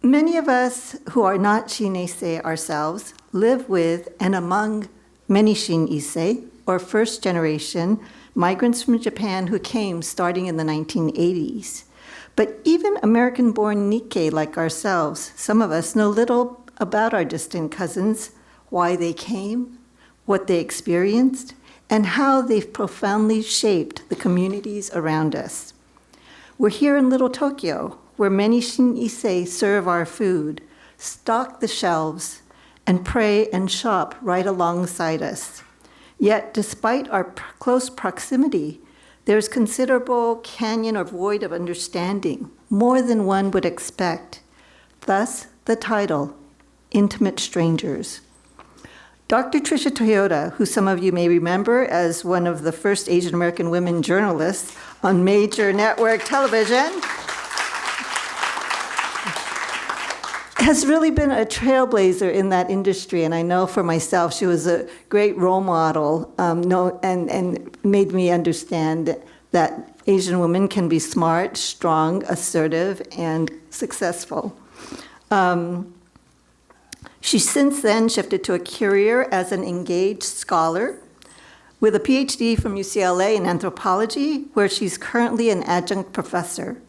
Many of us who are not Shin Issei ourselves live with and among many Shin Issei, or first generation, migrants from Japan who came starting in the 1980s. But even American-born Nikkei like ourselves, some of us know little about our distant cousins, why they came, what they experienced, and how they've profoundly shaped the communities around us. We're here in Little Tokyo, where many Shin Issei serve our food, stock the shelves, and pray and shop right alongside us. Yet, despite our close proximity, there's considerable canyon or void of understanding, more than one would expect. Thus, the title, Intimate Strangers. Dr. Tritia Toyota, who some of you may remember as one of the first Asian American women journalists on major network television, has really been a trailblazer in that industry, and I know for myself she was a great role model and made me understand that Asian women can be smart, strong, assertive, and successful. She since then shifted to a career as an engaged scholar with a PhD from UCLA in anthropology, where she's currently an adjunct professor.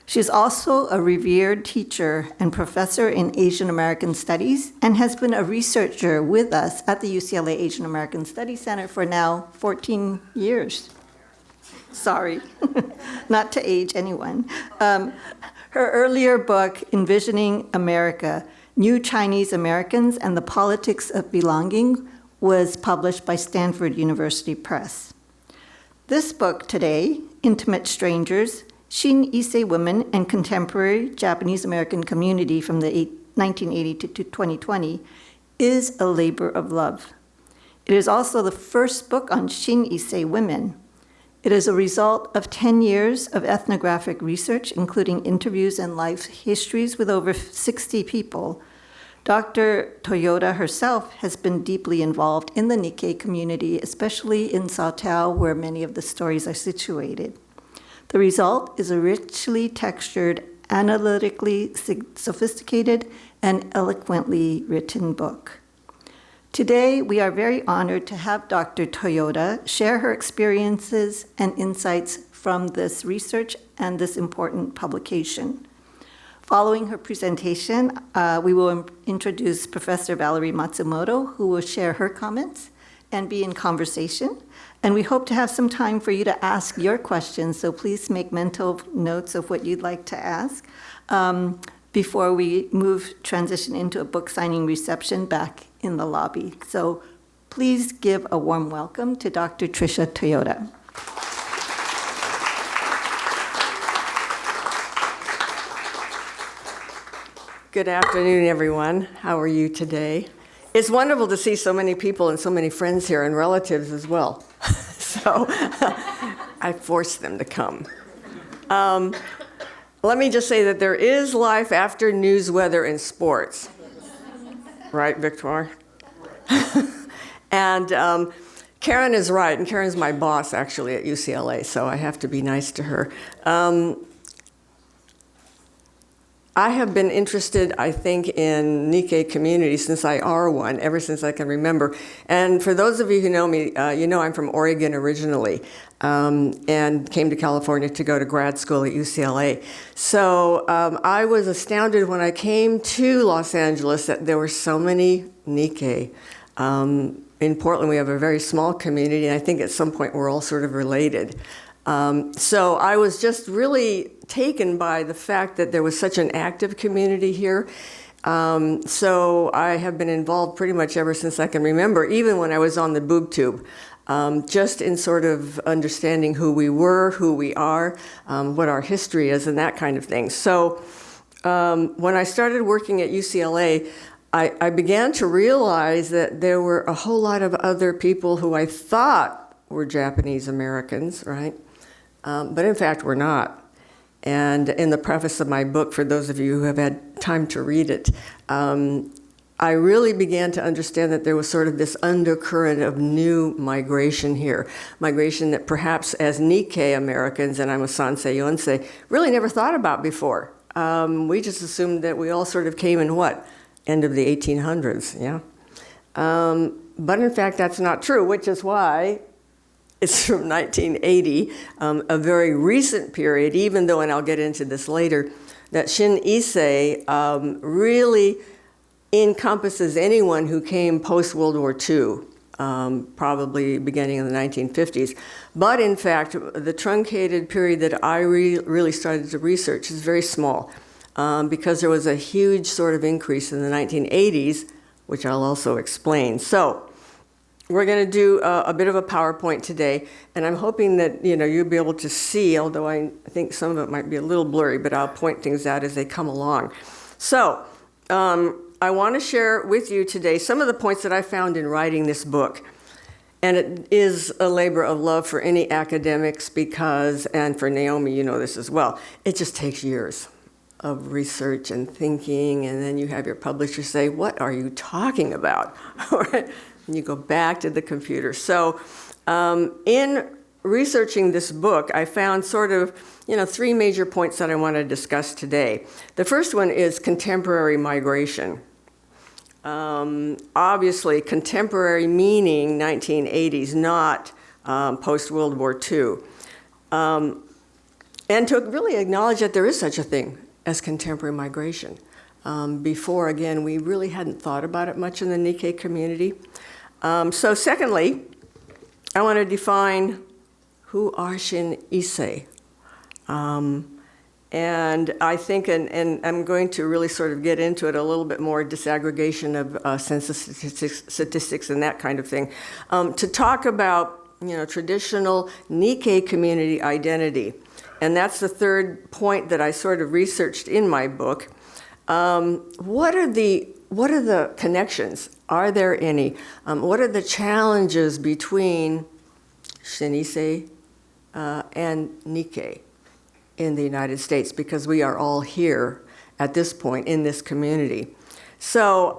She's also a revered teacher and professor in Asian American Studies and has been a researcher with us at the UCLA Asian American Studies Center for now 14 years. Sorry, not to age anyone. Her earlier book, Envisioning America, New Chinese Americans and the Politics of Belonging, was published by Stanford University Press. This book today, Intimate Strangers, Shin Issei Women and Contemporary Japanese American Community from the 1980 to 2020, is a labor of love. It is also the first book on Shin Issei women. It is a result of 10 years of ethnographic research, including interviews and life histories with over 60 people. Dr. Toyota herself has been deeply involved in the Nikkei community, especially in Sotao, where many of the stories are situated. The result is a richly textured, analytically sophisticated, and eloquently written book. Today, we are very honored to have Dr. Toyota share her experiences and insights from this research and this important publication. Following her presentation, we will introduce Professor Valerie Matsumoto, who will share her comments and be in conversation. And we hope to have some time for you to ask your questions, so please make mental notes of what you'd like to ask before we transition into a book signing reception back in the lobby. So please give a warm welcome to Dr. Tritia Toyota. Good afternoon, everyone. How are you today? It's wonderful to see so many people and so many friends here and relatives as well. So I forced them to come. Let me just say that there is life after news, weather, and sports. Right, Victoire? And Karen is right, and Karen's my boss, actually, at UCLA, so I have to be nice to her. I have been interested, I think, in Nikkei community since I are one, ever since I can remember. And for those of you who know me, you know I'm from Oregon originally, and came to California to go to grad school at UCLA. So I was astounded when I came to Los Angeles that there were so many Nikkei. In Portland, we have a very small community, and I think at some point we're all sort of related. So I was just really taken by the fact that there was such an active community here. So I have been involved pretty much ever since I can remember, even when I was on the boob tube, just in sort of understanding who we were, who we are, what our history is, and that kind of thing. So when I started working at UCLA, I began to realize that there were a whole lot of other people who I thought were Japanese Americans, right? But in fact, we're not. And in the preface of my book, for those of you who have had time to read it, I really began to understand that there was sort of this undercurrent of new migration here. Migration that perhaps as Nikkei Americans, and I'm a Sansei Yonsei, really never thought about before. we just assumed that we all sort of came in what? End of the 1800s, yeah? But in fact, that's not true, which is why it's from 1980, a very recent period, even though, and I'll get into this later, that Shin Issei really encompasses anyone who came post-World War II, probably beginning in the 1950s. But in fact, the truncated period that I really started to research is very small, because there was a huge sort of increase in the 1980s, which I'll also explain. So we're going to do a bit of a PowerPoint today, and I'm hoping that you'll be able to see, although I think some of it might be a little blurry, but I'll point things out as they come along. So I want to share with you today some of the points that I found in writing this book. And it is a labor of love for any academics because, and for Naomi, you know this as well, it just takes years of research and thinking, and then you have your publisher say, "What are you talking about?" And you go back to the computer. So in researching this book, I found sort of, three major points that I want to discuss today. The first one is contemporary migration. Obviously, contemporary meaning 1980s, not post-World War II. And to really acknowledge that there is such a thing as contemporary migration. Before, again, we really hadn't thought about it much in the Nikkei community. So secondly, I want to define who are Shin Issei. And I think, and I'm going to really sort of get into it a little bit more, disaggregation of census statistics and that kind of thing, to talk about traditional Nikkei community identity. And that's the third point that I sort of researched in my book. What are the connections? Are there any? What are the challenges between Shin Issei and Nikkei in the United States? Because we are all here at this point in this community. So,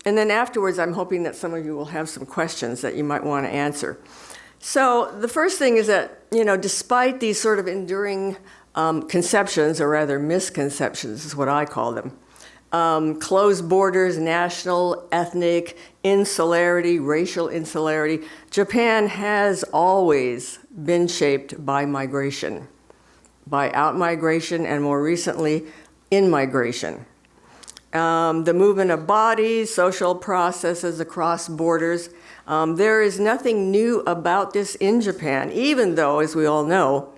and then afterwards, I'm hoping that some of you will have some questions that you might want to answer. So the first thing is that, despite these sort of enduring conceptions, or rather misconceptions is what I call them, closed borders, national, ethnic, insularity, racial insularity, Japan has always been shaped by migration, by out-migration, and more recently, in-migration. The movement of bodies, social processes across borders. There is nothing new about this in Japan, even though, as we all know,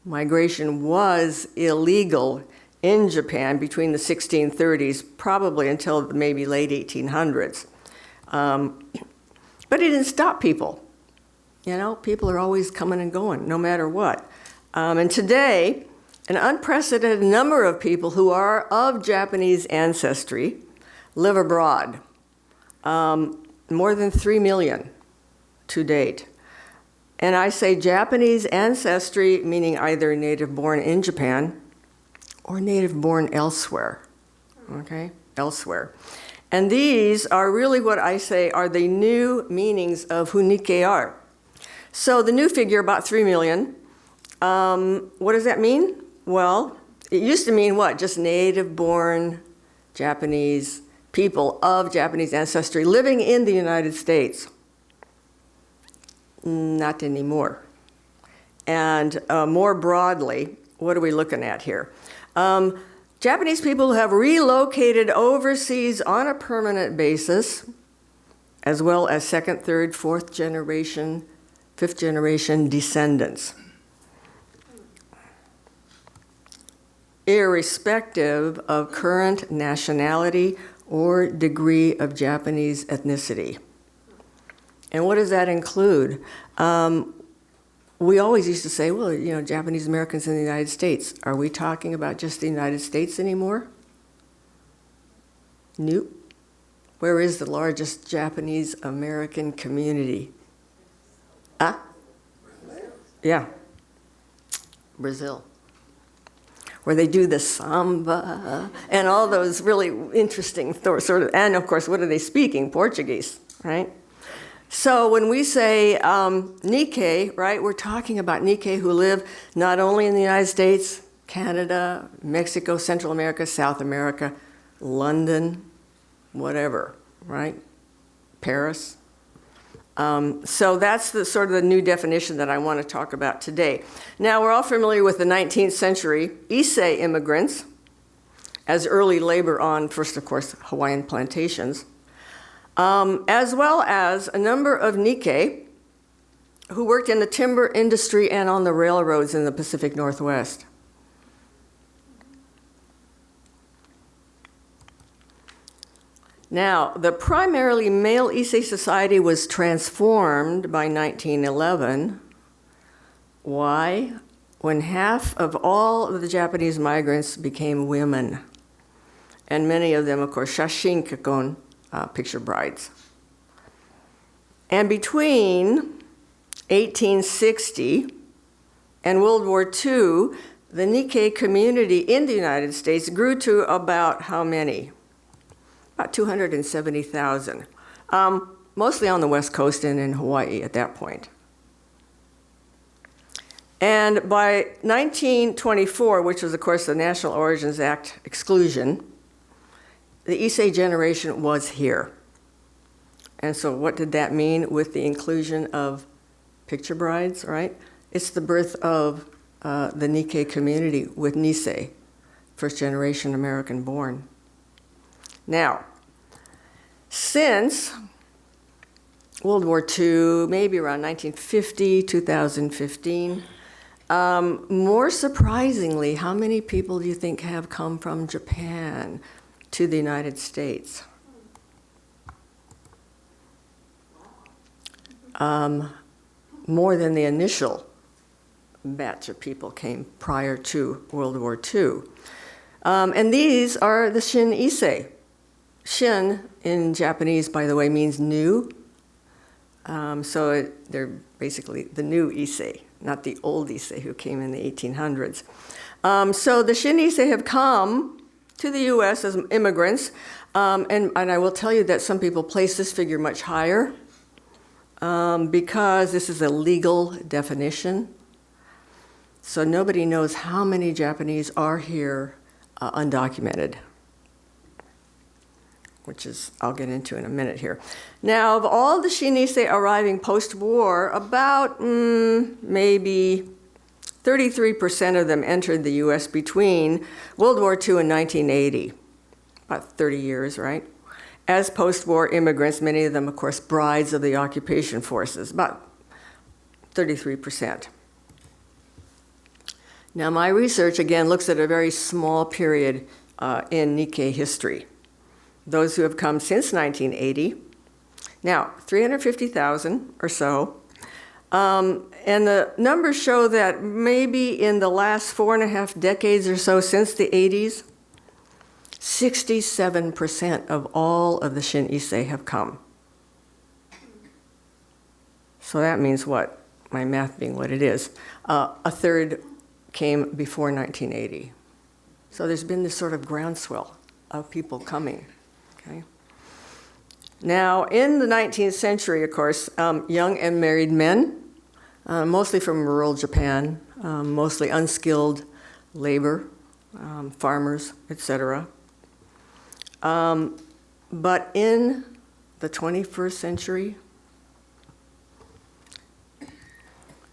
migration was illegal in Japan between the 1630s, probably until maybe late 1800s. But it didn't stop people. People are always coming and going, no matter what. And today, an unprecedented number of people who are of Japanese ancestry live abroad. More than 3 million to date. And I say Japanese ancestry, meaning either native-born in Japan or native-born elsewhere, okay? Elsewhere. And these are really what I say are the new meanings of who Nikkei are. So the new figure, about 3 million, what does that mean? Well, it used to mean what? Just native-born Japanese people of Japanese ancestry living in the United States. Not anymore. And more broadly, what are we looking at here? Japanese people who have relocated overseas on a permanent basis, as well as second, third, fourth generation, fifth generation descendants. Irrespective of current nationality or degree of Japanese ethnicity. And what does that include? We always used to say, well, Japanese Americans in the United States. Are we talking about just the United States anymore? Nope. Where is the largest Japanese American community? Yeah. Brazil. Where they do the samba and all those really interesting sort of, and of course, what are they speaking? Portuguese, right? So when we say Nikkei, right, we're talking about Nikkei who live not only in the United States, Canada, Mexico, Central America, South America, London, whatever, right? Paris. So that's the sort of the new definition that I want to talk about today. Now, we're all familiar with the 19th century Issei immigrants as early labor on, first, of course, Hawaiian plantations, as well as a number of Nikkei who worked in the timber industry and on the railroads in the Pacific Northwest. Now, the primarily male Issei society was transformed by 1911. Why? When half of all of the Japanese migrants became women. And many of them, of course, shashinkakon, picture brides. And between 1860 and World War II, the Nikkei community in the United States grew to about how many? About 270,000, mostly on the West Coast and in Hawaii at that point. And by 1924, which was, of course, the National Origins Act exclusion, the Issei generation was here. And so what did that mean with the inclusion of picture brides, right? It's the birth of the Nikkei community with Nisei, first generation American born. Now, since World War II, maybe around 1950, 2015, more surprisingly, how many people do you think have come from Japan to the United States? More than the initial batch of people came prior to World War II. And these are the Shin Issei. Shin in Japanese, by the way, means new. They're basically the new Issei, not the old Issei who came in the 1800s. So the Shin Issei have come to the US as immigrants. And I will tell you that some people place this figure much higher because this is a legal definition. So nobody knows how many Japanese are here undocumented, which is, I'll get into in a minute here. Now, of all the Shin Issei arriving post-war, about maybe 33% of them entered the US between World War II and 1980, about 30 years, right? As post-war immigrants, many of them, of course, brides of the occupation forces, about 33%. Now, my research, again, looks at a very small period in Nikkei history. Those who have come since 1980. Now, 350,000 or so. And the numbers show that maybe in the last 4.5 decades or so since the 80s, 67% of all of the Shin Issei have come. So that means what? My math being what it is. A third came before 1980. So there's been this sort of groundswell of people coming. Okay. Now, in the 19th century, of course, young and married men, mostly from rural Japan, mostly unskilled labor, farmers, etc. But in the 21st century,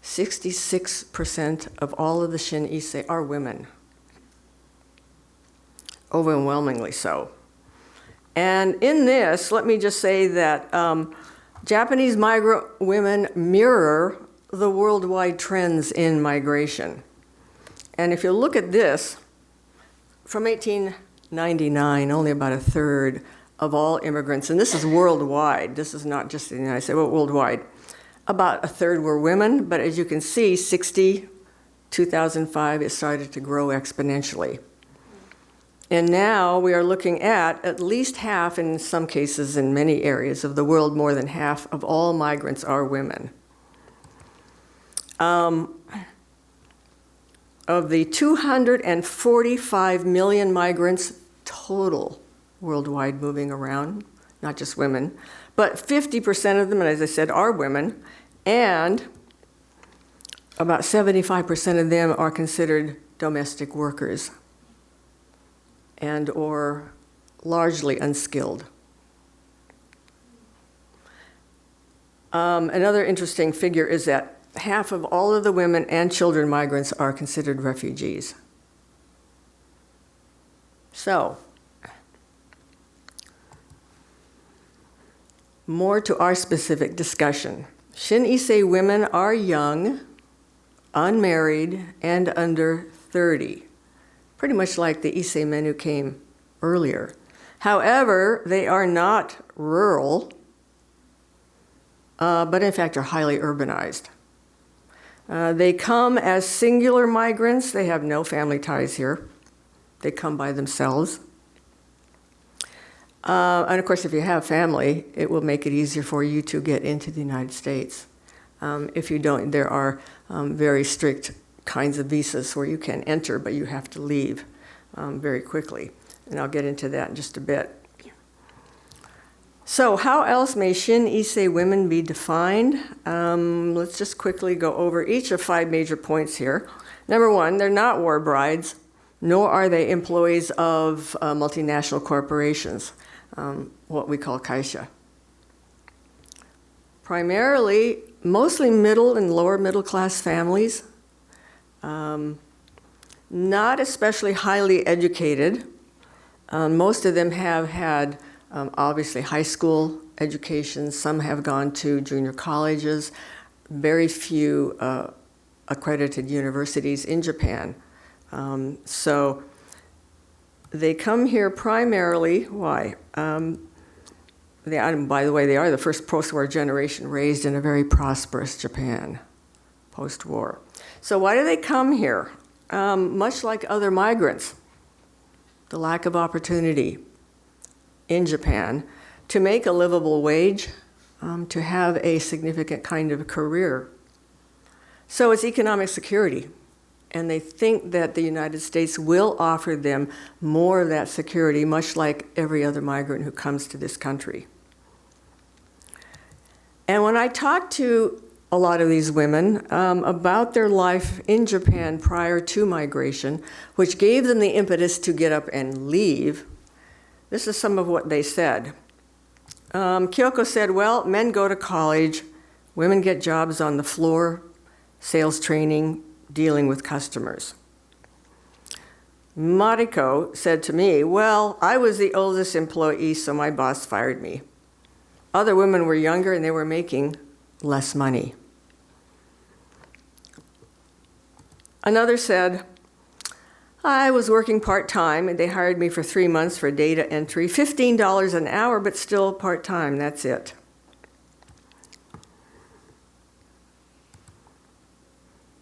66% of all of the Shin Issei are women, overwhelmingly so. And in this, let me just say that Japanese migrant women mirror the worldwide trends in migration. And if you look at this, from 1899, only about a third of all immigrants, and this is worldwide, this is not just in the United States, but worldwide, about a third were women, but as you can see, 2005, it started to grow exponentially. And now we are looking at least half, in some cases in many areas of the world, more than half of all migrants are women. Of the 245 million migrants total worldwide moving around, not just women, but 50% of them, and as I said, are women, and about 75% of them are considered domestic workers and or largely unskilled. Another interesting figure is that half of all of the women and children migrants are considered refugees. So, more to our specific discussion. Shin Issei women are young, unmarried, and under 30, pretty much like the Issei men who came earlier. However, they are not rural, but in fact are highly urbanized. They come as singular migrants. They have no family ties here. They come by themselves. And of course, if you have family, it will make it easier for you to get into the United States. If you don't, there are very strict kinds of visas where you can enter, but you have to leave very quickly. And I'll get into that in just a bit. So how else may Shin Issei women be defined? Let's just quickly go over each of 5 major points here. Number 1, they're not war brides, nor are they employees of multinational corporations, what we call kaisha. Primarily, mostly middle and lower middle class families, not especially highly educated. Most of them have had obviously high school education. Some have gone to junior colleges, very few accredited universities in Japan. So they come here primarily, why? By the way, they are the first post-war generation raised in a very prosperous Japan, post-war. So why do they come here? Much like other migrants, the lack of opportunity in Japan to make a livable wage, to have a significant kind of a career. So it's economic security. And they think that the United States will offer them more of that security, much like every other migrant who comes to this country. And when I talk to a lot of these women about their life in Japan prior to migration, which gave them the impetus to get up and leave, this is some of what they said. Kyoko said, well, men go to college, women get jobs on the floor, sales training, dealing with customers. Mariko said to me, well, I was the oldest employee, so my boss fired me. Other women were younger and they were making less money. Another said, I was working part-time and they hired me for 3 months for data entry, $15 an hour, but still part-time, that's it.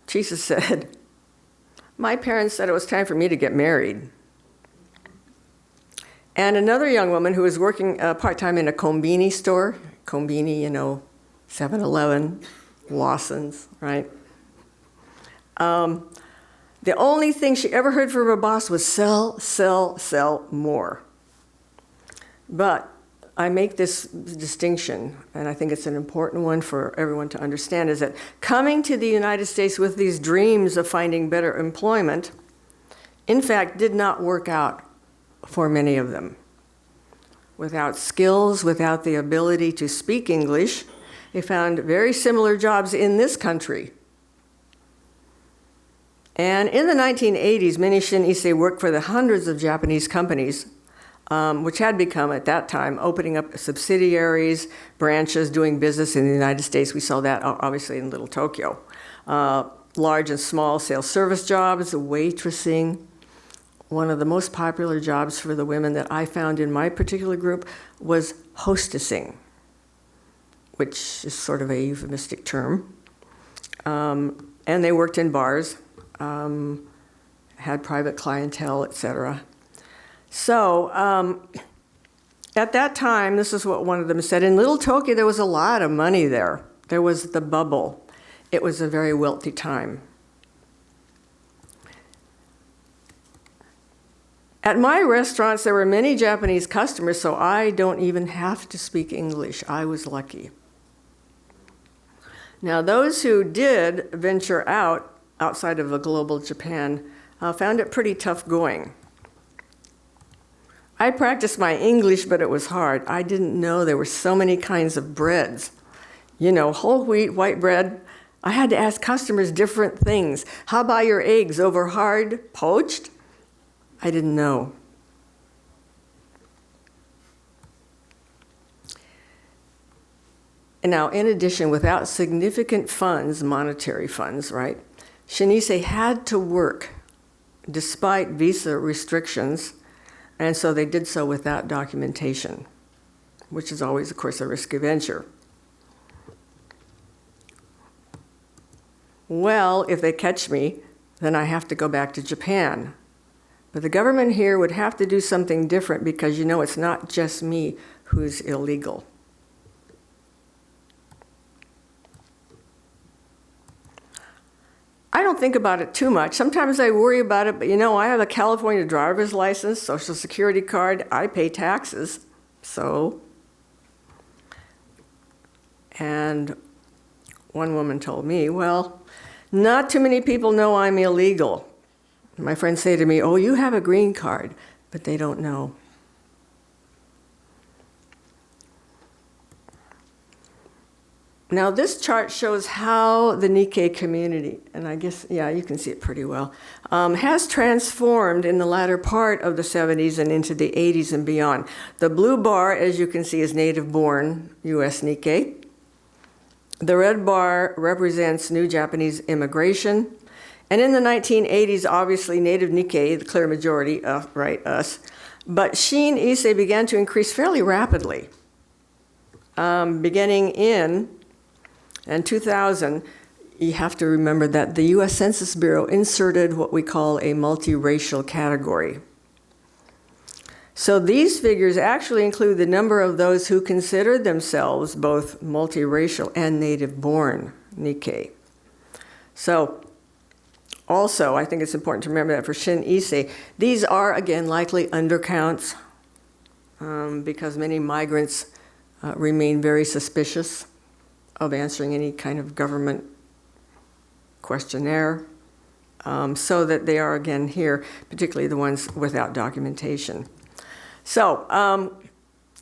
Chisa said, my parents said it was time for me to get married. And another young woman who was working part-time in a konbini store, konbini, 7-Eleven, Lawson's, right? The only thing she ever heard from her boss was sell, sell, sell more. But I make this distinction, and I think it's an important one for everyone to understand, is that coming to the United States with these dreams of finding better employment, in fact, did not work out for many of them. Without skills, without the ability to speak English, they found very similar jobs in this country. And in the 1980s, many Shin Issei worked for the hundreds of Japanese companies, which had become, at that time, opening up subsidiaries, branches, doing business in the United States. We saw that, obviously, in Little Tokyo. Large and small sales service jobs, waitressing. One of the most popular jobs for the women that I found in my particular group was hostessing, which is sort of a euphemistic term. And they worked in bars, had private clientele, etc. So at that time, this is what one of them said, in Little Tokyo, there was a lot of money there. There was the bubble. It was a very wealthy time. At my restaurants, there were many Japanese customers, so I don't even have to speak English. I was lucky. Now, those who did venture outside of a global Japan, found it pretty tough going. I practiced my English, but it was hard. I didn't know there were so many kinds of breads. You know, whole wheat, white bread. I had to ask customers different things. How about your eggs, over hard, poached? I didn't know. And now, in addition, without significant funds, monetary funds, right, Shin Issei had to work despite visa restrictions, and so they did so without documentation, which is always, of course, a risky venture. Well, if they catch me, then I have to go back to Japan. But the government here would have to do something different because, you know, it's not just me who's illegal. I don't think about it too much. Sometimes I worry about it, but you know, I have a California driver's license, Social Security card, I pay taxes, so. And one woman told me, well, not too many people know I'm illegal. My friends say to me, oh, you have a green card, but they don't know. Now, this chart shows how the Nikkei community, and I guess, yeah, you can see it pretty well, has transformed in the latter part of the 70s and into the 80s and beyond. The blue bar, as you can see, is native-born U.S. Nikkei. The red bar represents new Japanese immigration. And in the 1980s, obviously, native Nikkei, the clear majority, right, us. But Shin Issei began to increase fairly rapidly, beginning in 2000, you have to remember that the U.S. Census Bureau inserted what we call a multiracial category. So these figures actually include the number of those who considered themselves both multiracial and native-born Nikkei. So also, I think it's important to remember that for Shin Issei, these are, again, likely undercounts because many migrants remain very suspicious of answering any kind of government questionnaire, so that they are, again, here, particularly the ones without documentation. So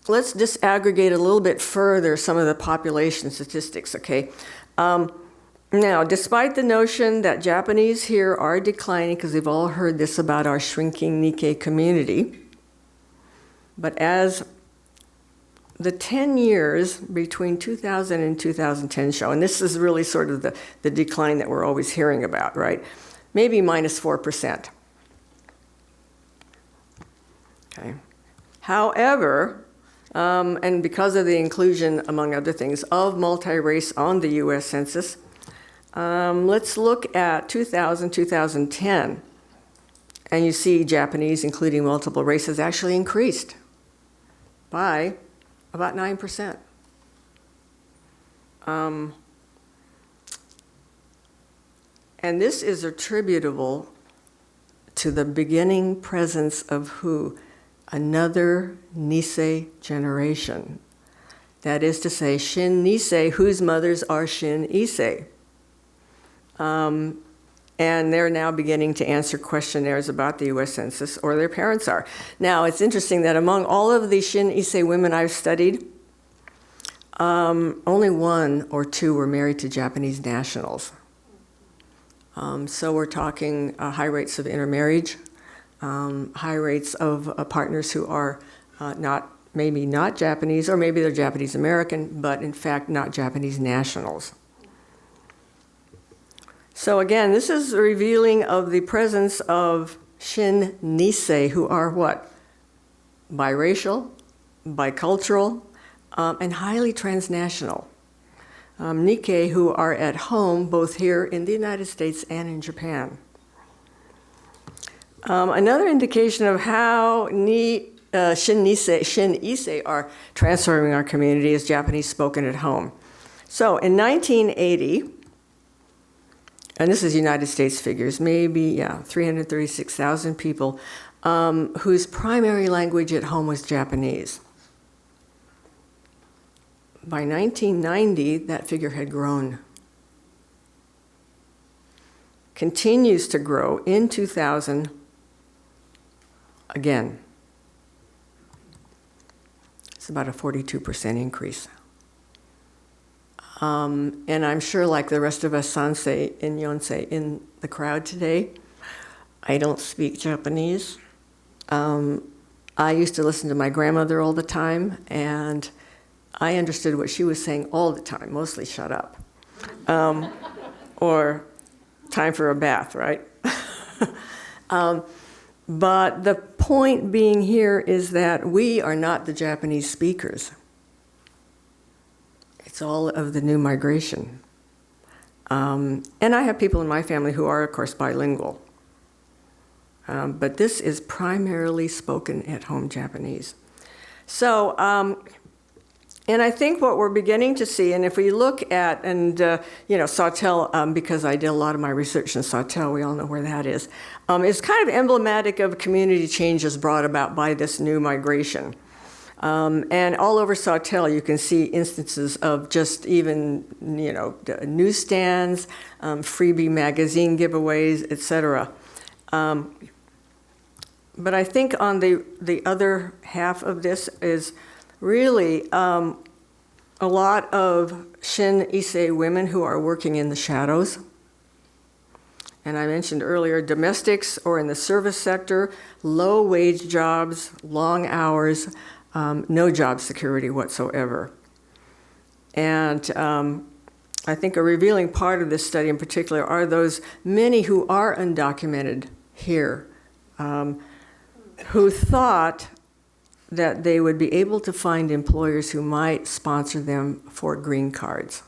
let's disaggregate a little bit further some of the population statistics, okay? Now, despite the notion that Japanese here are declining, because we've all heard this about our shrinking Nikkei community, but as the 10 years between 2000 and 2010 show, and this is really sort of the decline that we're always hearing about, right? Maybe minus 4%. Okay. However, and because of the inclusion, among other things, of multi-race on the US Census, let's look at 2000, 2010. And you see Japanese, including multiple races, actually increased by about 9%. And this is attributable to the beginning presence of who? Another Nisei generation. That is to say, Shin Nisei, whose mothers are Shin Issei. And they're now beginning to answer questionnaires about the US Census, or their parents are. Now, it's interesting that among all of the Shin Issei women I've studied, only one or two were married to Japanese nationals. So we're talking high rates of intermarriage, high rates of partners who are maybe not Japanese, or maybe they're Japanese American, but in fact not Japanese nationals. So again, this is revealing of the presence of Shin Nisei, who are what? Biracial, bicultural, and highly transnational. Nikkei who are at home both here in the United States and in Japan. Another indication of how Shin Issei are transforming our community is Japanese spoken at home. So in 1980, and this is United States figures, maybe, 336,000 people whose primary language at home was Japanese. By 1990, that figure had grown. continues to grow in 2000 again. It's about a 42% increase. And I'm sure, like the rest of us Sansei and Yonsei in the crowd today, I don't speak Japanese. I used to listen to my grandmother all the time, and I understood what she was saying all the time, mostly shut up. Or time for a bath, right? But the point being here is that we are not the Japanese speakers. It's all of the new migration. And I have people in my family who are, of course, bilingual. But this is primarily spoken at home Japanese. So, and I think what we're beginning to see, and if we look at, Sawtelle, because I did a lot of my research in Sawtelle, we all know where that is kind of emblematic of community changes brought about by this new migration. And all over Sawtelle, you can see instances of just even, newsstands, freebie magazine giveaways, etc. But I think on the other half of this is really a lot of Shin Issei women who are working in the shadows. And I mentioned earlier, domestics or in the service sector, low wage jobs, long hours, no job security whatsoever. And I think a revealing part of this study in particular are those many who are undocumented here, who thought that they would be able to find employers who might sponsor them for green cards.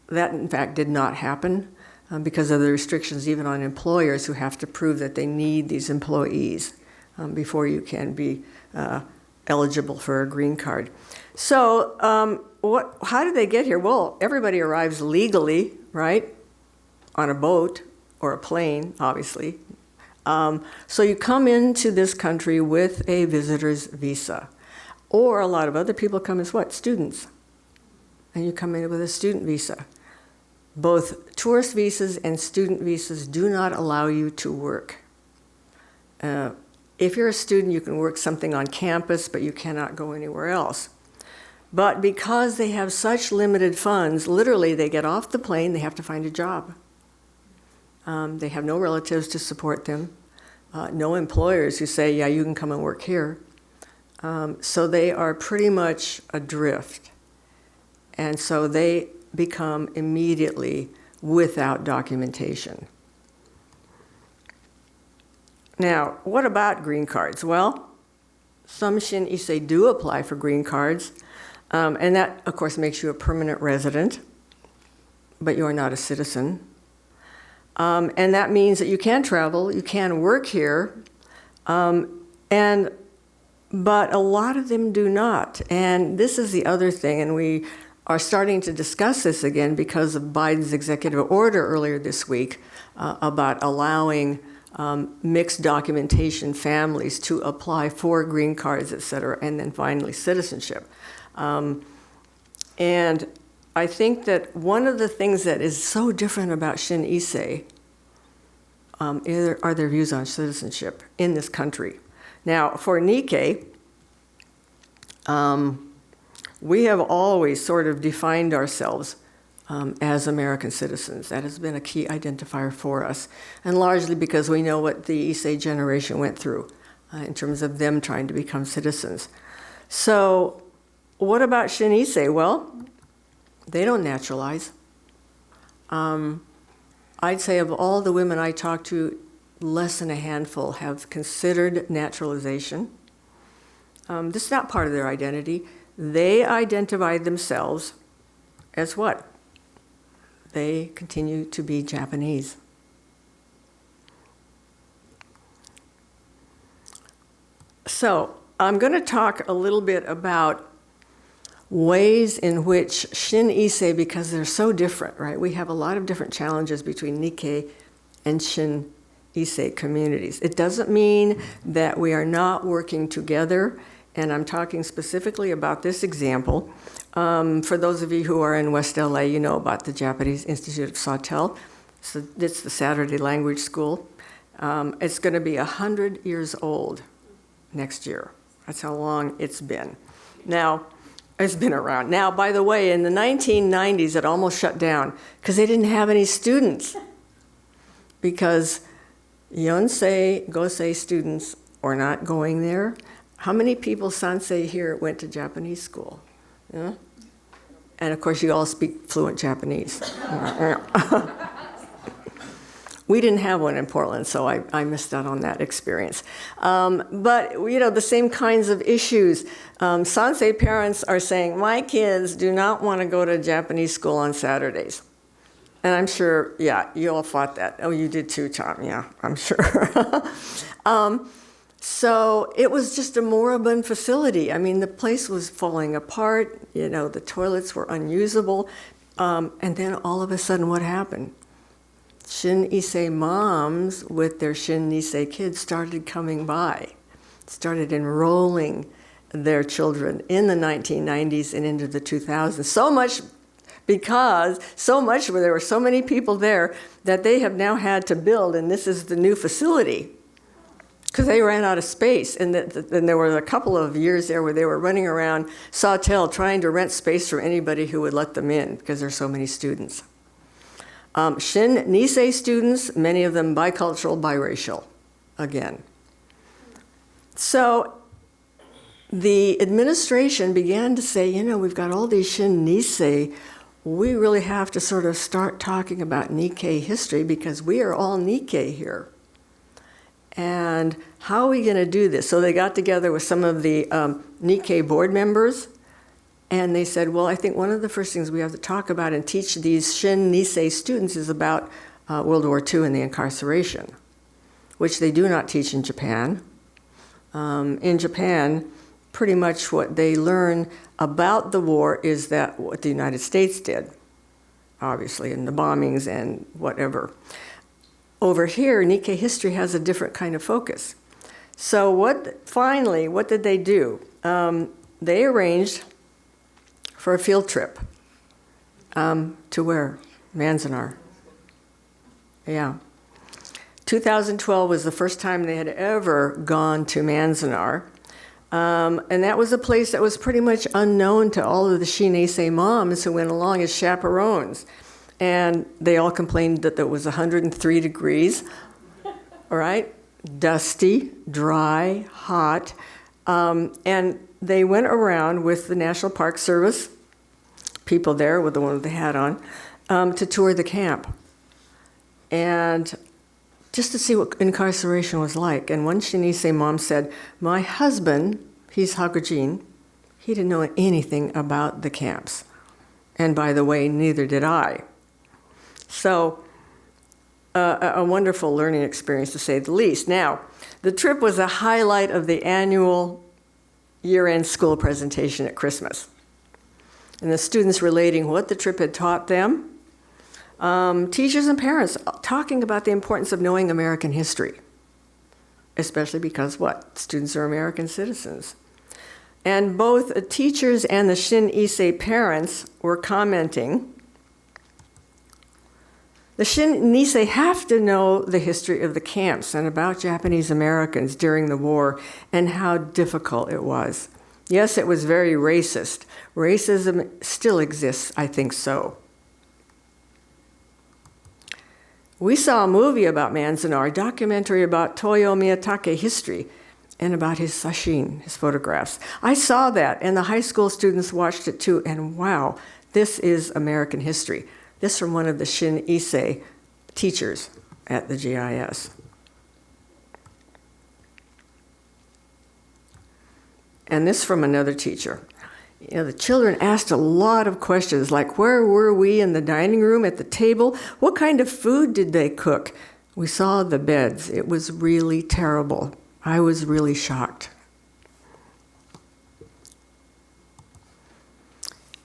That, in fact, did not happen because of the restrictions even on employers who have to prove that they need these employees before you can be eligible for a green card. So how did they get here? Well, everybody arrives legally, right, on a boat or a plane, obviously. So you come into this country with a visitor's visa. Or a lot of other people come as what? Students. And you come in with a student visa. Both tourist visas and student visas do not allow you to work. If you're a student, you can work something on campus, but you cannot go anywhere else. But because they have such limited funds, literally they get off the plane, they have to find a job. They have no relatives to support them, no employers who say, yeah, you can come and work here. So they are pretty much adrift. And so they become immediately without documentation. Now, what about green cards? Well, some Shin Issei do apply for green cards, and that, of course, makes you a permanent resident, but you are not a citizen. And that means that you can travel, you can work here, but a lot of them do not. And this is the other thing, and we are starting to discuss this again because of Biden's executive order earlier this week about allowing mixed documentation families to apply for green cards, et cetera, and then finally citizenship. And I think that one of the things that is so different about Shin Issei are their views on citizenship in this country. Now, for Nikkei, we have always sort of defined ourselves as American citizens. That has been a key identifier for us, and largely because we know what the Issei generation went through in terms of them trying to become citizens. So what about Shin Issei? Well, they don't naturalize. I'd say of all the women I talked to, less than a handful have considered naturalization. This is not part of their identity. They identify themselves as what? They continue to be Japanese. So I'm going to talk a little bit about ways in which Shin Issei, because they're so different, right? We have a lot of different challenges between Nikkei and Shin Issei communities. It doesn't mean that we are not working together and I'm talking specifically about this example. For those of you who are in West LA, you know about the Japanese Institute of Sawtell. So it's the Saturday language school. It's going to be 100 years old next year. That's how long it's been. Now, it's been around. Now, by the way, in the 1990s, it almost shut down because they didn't have any students. Because Yonsei, Gosei students are not going there. How many people, Sansei, here went to Japanese school? Yeah? And of course, you all speak fluent Japanese. We didn't have one in Portland, so I missed out on that experience. But, you know, the same kinds of issues. Sansei parents are saying, my kids do not want to go to Japanese school on Saturdays. And I'm sure, yeah, you all fought that. Oh, you did too, Tom, yeah, I'm sure. So it was just a moribund facility. I mean, the place was falling apart. You know, the toilets were unusable. And then all of a sudden, what happened? Shin Issei moms with their Shin Issei kids started coming by, started enrolling their children in the 1990s and into the 2000s. So much where there were so many people there that they have now had to build, and this is the new facility, because they ran out of space. And there were a couple of years there where they were running around Sawtell trying to rent space for anybody who would let them in, because there's so many students. Shin Nisei students, many of them bicultural, biracial, again. So the administration began to say, you know, we've got all these Shin Nisei. We really have to sort of start talking about Nikkei history because we are all Nikkei here. And how are we going to do this? So they got together with some of the Nikkei board members, and they said, well, I think one of the first things we have to talk about and teach these Shin Nisei students is about World War II and the incarceration, which they do not teach in Japan. In Japan, pretty much what they learn about the war is that what the United States did, obviously, and the bombings and whatever. Over here, Nikkei history has a different kind of focus. So finally, what did they do? They arranged for a field trip to where? Manzanar. Yeah. 2012 was the first time they had ever gone to Manzanar. And that was a place that was pretty much unknown to all of the Shin Issei moms who went along as chaperones. And they all complained that it was 103 degrees, all right? Dusty, dry, hot. And they went around with the National Park Service, people there with the one with the hat on, to tour the camp. And just to see what incarceration was like. And one Shin Issei mom said, my husband, he's Hakujin, he didn't know anything about the camps. And by the way, neither did I. So a wonderful learning experience, to say the least. Now, the trip was a highlight of the annual year-end school presentation at Christmas. And the students relating what the trip had taught them. Teachers and parents talking about the importance of knowing American history, especially because what? Students are American citizens. And both the teachers and the Shin Issei parents were commenting, the Shin Nisei have to know the history of the camps and about Japanese Americans during the war and how difficult it was. Yes, it was very racist. Racism still exists, I think so. We saw a movie about Manzanar, a documentary about Toyo Miyatake history and about his sashin, his photographs. I saw that, and the high school students watched it too, and wow, this is American history. This from one of the Shin Issei teachers at the GIS. And this from another teacher. You know, the children asked a lot of questions, like where were we in the dining room, at the table? What kind of food did they cook? We saw the beds. It was really terrible. I was really shocked.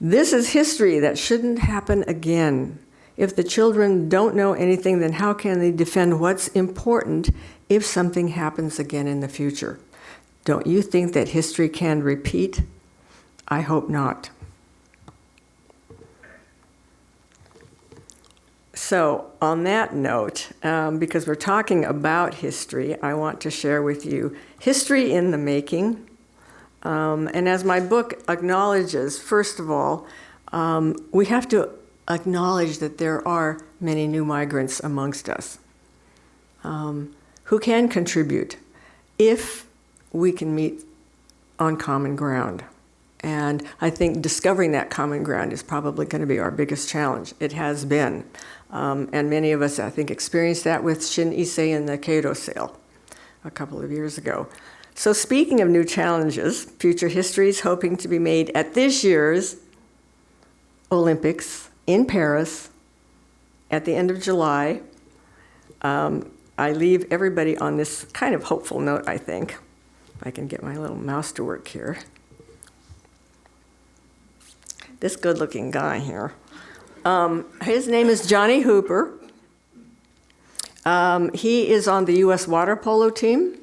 This is history that shouldn't happen again. If the children don't know anything, then how can they defend what's important if something happens again in the future? Don't you think that history can repeat? I hope not. So on that note, because we're talking about history, I want to share with you History in the Making. And as my book acknowledges, first of all, we have to acknowledge that there are many new migrants amongst us who can contribute if we can meet on common ground. And I think discovering that common ground is probably going to be our biggest challenge. It has been. And many of us, I think, experienced that with Shin, Issei, and the Keido sale a couple of years ago. So speaking of new challenges, future history is hoping to be made at this year's Olympics in Paris at the end of July. I leave everybody on this kind of hopeful note, I think. If I can get my little mouse to work here. This good-looking guy here. His name is Johnny Hooper. He is on the U.S. water polo team,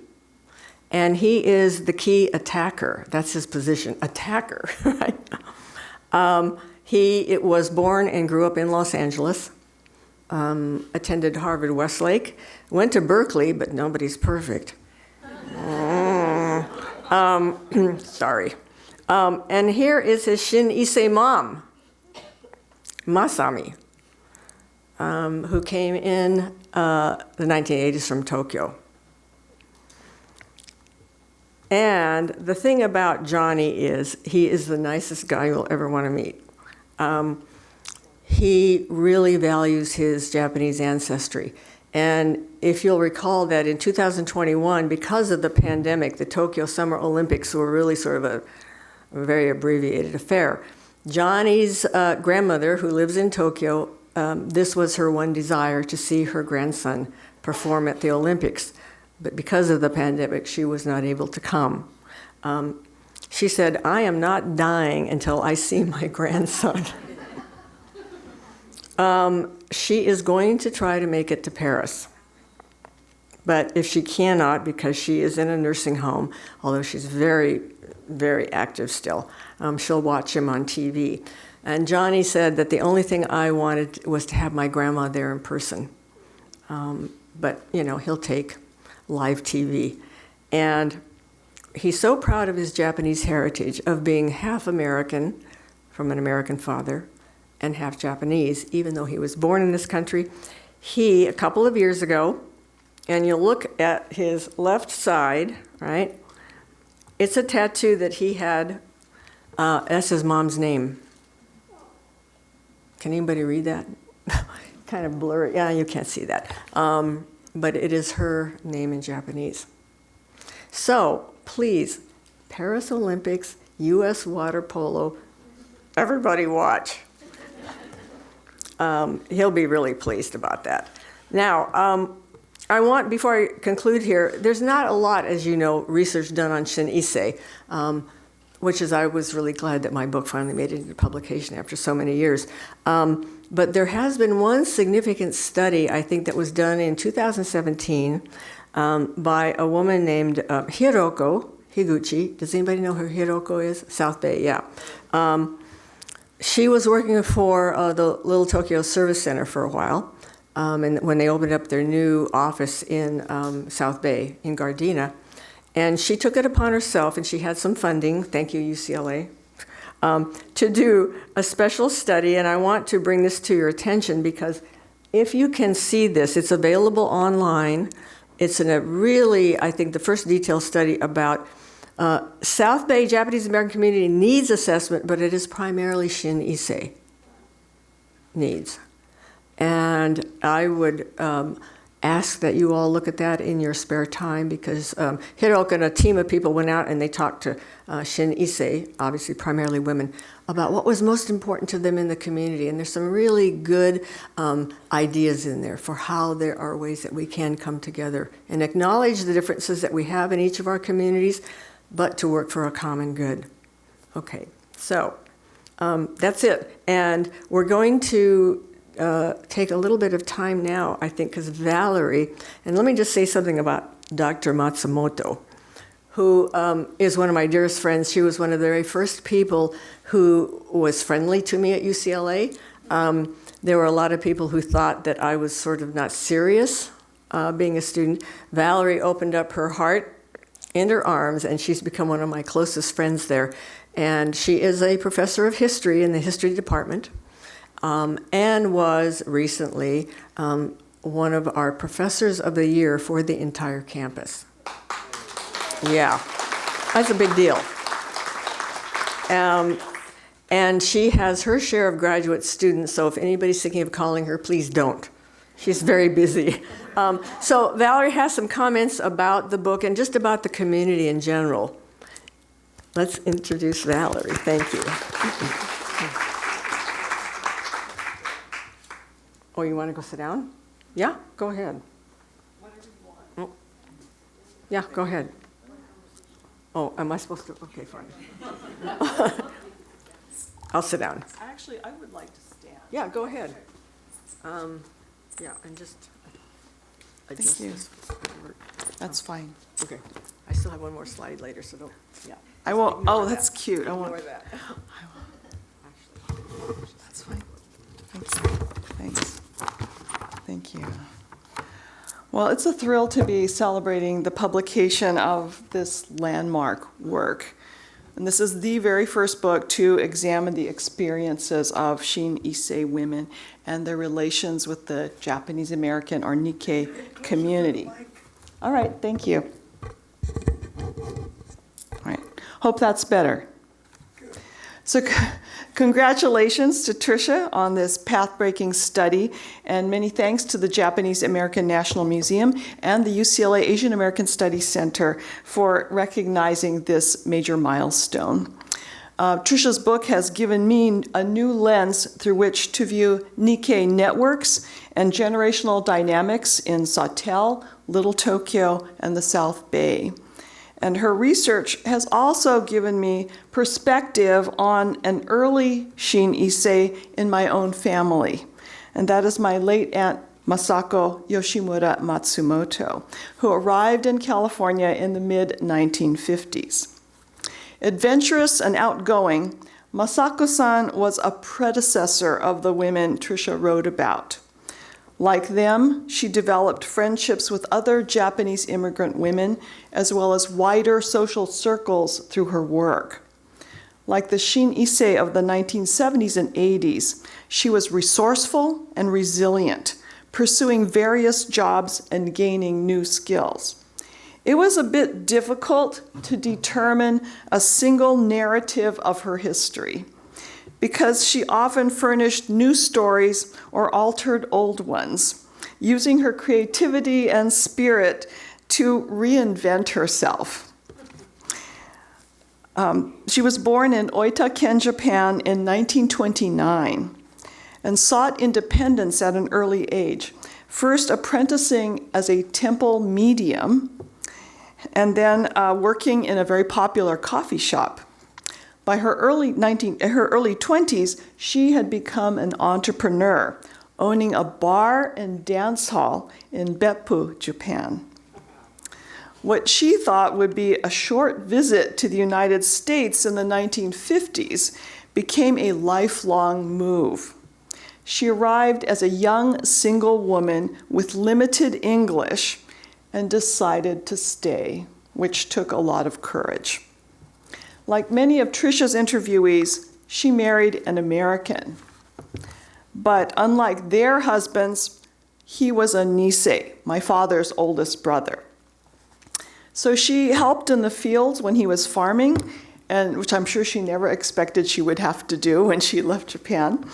and he is the key attacker. That's his position, attacker, right? He was born and grew up in Los Angeles, attended Harvard Westlake, went to Berkeley, but nobody's perfect. Sorry. And here is his Shin Issei mom, Masami, who came in the 1980s from Tokyo. And the thing about Johnny is he is the nicest guy you'll ever want to meet. He really values his Japanese ancestry. And if you'll recall that in 2021, because of the pandemic, the Tokyo Summer Olympics were really sort of a very abbreviated affair. Johnny's grandmother, who lives in Tokyo, this was her one desire, to see her grandson perform at the Olympics. But because of the pandemic, she was not able to come. She said, "I am not dying until I see my grandson." She is going to try to make it to Paris. But if she cannot, because she is in a nursing home, although she's very, very active still, she'll watch him on TV. And Johnny said that the only thing I wanted was to have my grandma there in person. But, you know, he'll take live TV. And he's so proud of his Japanese heritage, of being half American from an American father and half Japanese, even though he was born in this country. He, a couple of years ago, and you'll look at his left side, right? It's a tattoo that he had. That's his mom's name. Can anybody read that? Kind of blurry. Yeah, you can't see that. But it is her name in Japanese. So, please, Paris Olympics, U.S. water polo, everybody watch. He'll be really pleased about that. Now, I want, before I conclude here, there's not a lot, as you know, research done on Shin Issei, which is, I was really glad that my book finally made it into publication after so many years. But there has been one significant study, I think, that was done in 2017 by a woman named Hiroko Higuchi. Does anybody know who Hiroko is? South Bay, yeah. She was working for the Little Tokyo Service Center for a while. And when they opened up their new office in South Bay, in Gardena. And she took it upon herself, and she had some funding, thank you, UCLA, to do a special study. And I want to bring this to your attention because if you can see this, it's available online. It's in a really, I think, the first detailed study about South Bay Japanese American community needs assessment, but it is primarily Shin Issei needs. And I would ask that you all look at that in your spare time because Hiroko and a team of people went out and they talked to Shin Issei, obviously primarily women, about what was most important to them in the community. And there's some really good ideas in there for how there are ways that we can come together and acknowledge the differences that we have in each of our communities, but to work for a common good. Okay, so that's it. And we're going to take a little bit of time now, I think, because Valerie, and let me just say something about Dr. Matsumoto. who is one of my dearest friends. She was one of the very first people who was friendly to me at UCLA. There were a lot of people who thought that I was sort of not serious being a student. Valerie opened up her heart and her arms, and she's become one of my closest friends there. And she is a professor of history in the history department, and was recently one of our professors of the year for the entire campus. Yeah, that's a big deal. And she has her share of graduate students, so if anybody's thinking of calling her, please don't. She's very busy. So Valerie has some comments about the book and just about the community in general. Let's introduce Valerie. Thank you. Oh, you want to go sit down? Yeah, go ahead. Whatever you want. Yeah, go ahead. Oh, am I supposed to? Okay, fine. I'll sit down. Actually, I would like to stand. Yeah, go ahead. Yeah, and just adjust Thank you. this. That's fine. Okay. I still have one more slide later, so don't. Yeah. I won't, Ignore oh, that. that's cute. I won't, Ignore that. that's fine. Thanks. Thank you. Well, it's a thrill to be celebrating the publication of this landmark work. And this is the very first book to examine the experiences of Shin Issei women and their relations with the Japanese American or Nikkei community. All right, thank you. All right, hope that's better. So congratulations to Tritia on this path-breaking study, and many thanks to the Japanese American National Museum and the UCLA Asian American Studies Center for recognizing this major milestone. Tricia's book has given me a new lens through which to view Nikkei networks and generational dynamics in Sawtelle, Little Tokyo, and the South Bay. And her research has also given me perspective on an early Shin Issei in my own family. And that is my late aunt, Masako Yoshimura Matsumoto, who arrived in California in the mid-1950s. Adventurous and outgoing, Masako-san was a predecessor of the women Tritia wrote about. Like them, she developed friendships with other Japanese immigrant women, as well as wider social circles through her work. Like the Shin Issei of the 1970s and 80s, she was resourceful and resilient, pursuing various jobs and gaining new skills. It was a bit difficult to determine a single narrative of her history, because she often furnished new stories or altered old ones, using her creativity and spirit to reinvent herself. She was born in Oita-ken, Japan in 1929 and sought independence at an early age, first apprenticing as a temple medium and then working in a very popular coffee shop. By her early 20s, she had become an entrepreneur, owning a bar and dance hall in Beppu, Japan. What she thought would be a short visit to the United States in the 1950s became a lifelong move. She arrived as a young single woman with limited English and decided to stay, which took a lot of courage. Like many of Tricia's interviewees, she married an American. But unlike their husbands, he was a Nisei, my father's oldest brother. So she helped in the fields when he was farming, and which I'm sure she never expected she would have to do when she left Japan.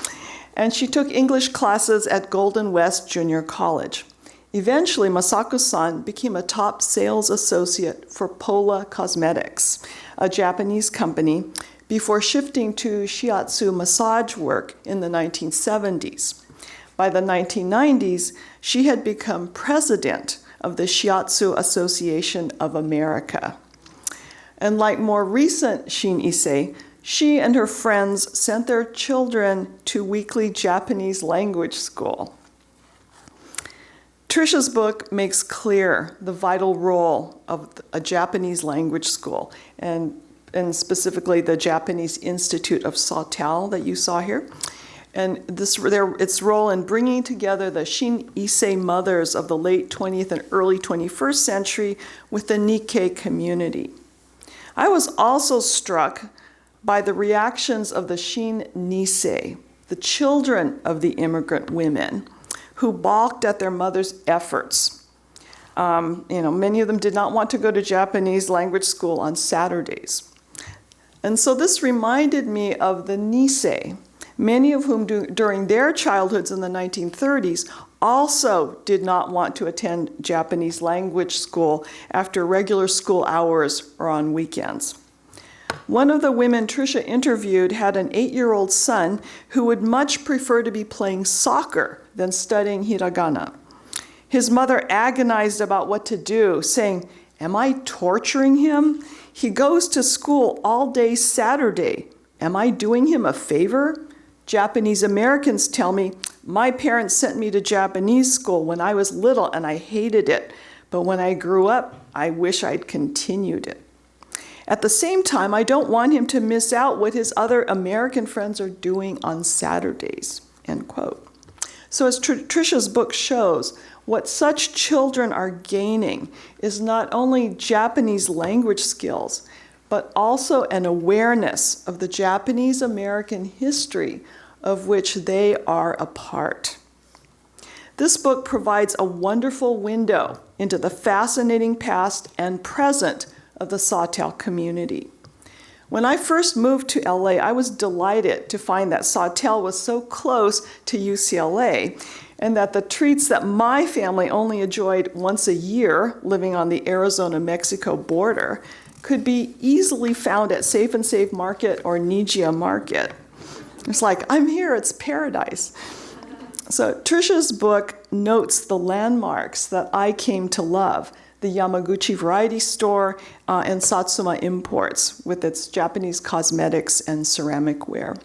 And she took English classes at Golden West Junior College. Eventually, Masako-san became a top sales associate for Pola Cosmetics, a Japanese company, before shifting to shiatsu massage work in the 1970s. By the 1990s, she had become president of the Shiatsu Association of America. And like more recent Shin Issei, she and her friends sent their children to weekly Japanese language school. Tritia's book makes clear the vital role of a Japanese language school, and specifically the Japanese Institute of Sawtelle that you saw here, and its role in bringing together the Shin Issei mothers of the late 20th and early 21st century with the Nikkei community. I was also struck by the reactions of the Shin Nisei, the children of the immigrant women, who balked at their mother's efforts. Many of them did not want to go to Japanese language school on Saturdays. And so this reminded me of the Nisei, many of whom during their childhoods in the 1930s also did not want to attend Japanese language school after regular school hours or on weekends. One of the women Tritia interviewed had an 8-year-old son who would much prefer to be playing soccer than studying hiragana. His mother agonized about what to do, saying, "Am I torturing him? He goes to school all day Saturday. Am I doing him a favor? Japanese Americans tell me, my parents sent me to Japanese school when I was little and I hated it. But when I grew up, I wish I'd continued it. At the same time, I don't want him to miss out what his other American friends are doing on Saturdays," end quote. So as Tritia's book shows, what such children are gaining is not only Japanese language skills, but also an awareness of the Japanese American history of which they are a part. This book provides a wonderful window into the fascinating past and present of the Sawtelle community. When I first moved to LA, I was delighted to find that Sawtelle was so close to UCLA, and that the treats that my family only enjoyed once a year, living on the Arizona-Mexico border, could be easily found at Safe and Save Market or Nijia Market. It's like, I'm here, it's paradise. So Tritia's book notes the landmarks that I came to love: the Yamaguchi Variety Store and Satsuma Imports with its Japanese cosmetics and ceramic ware.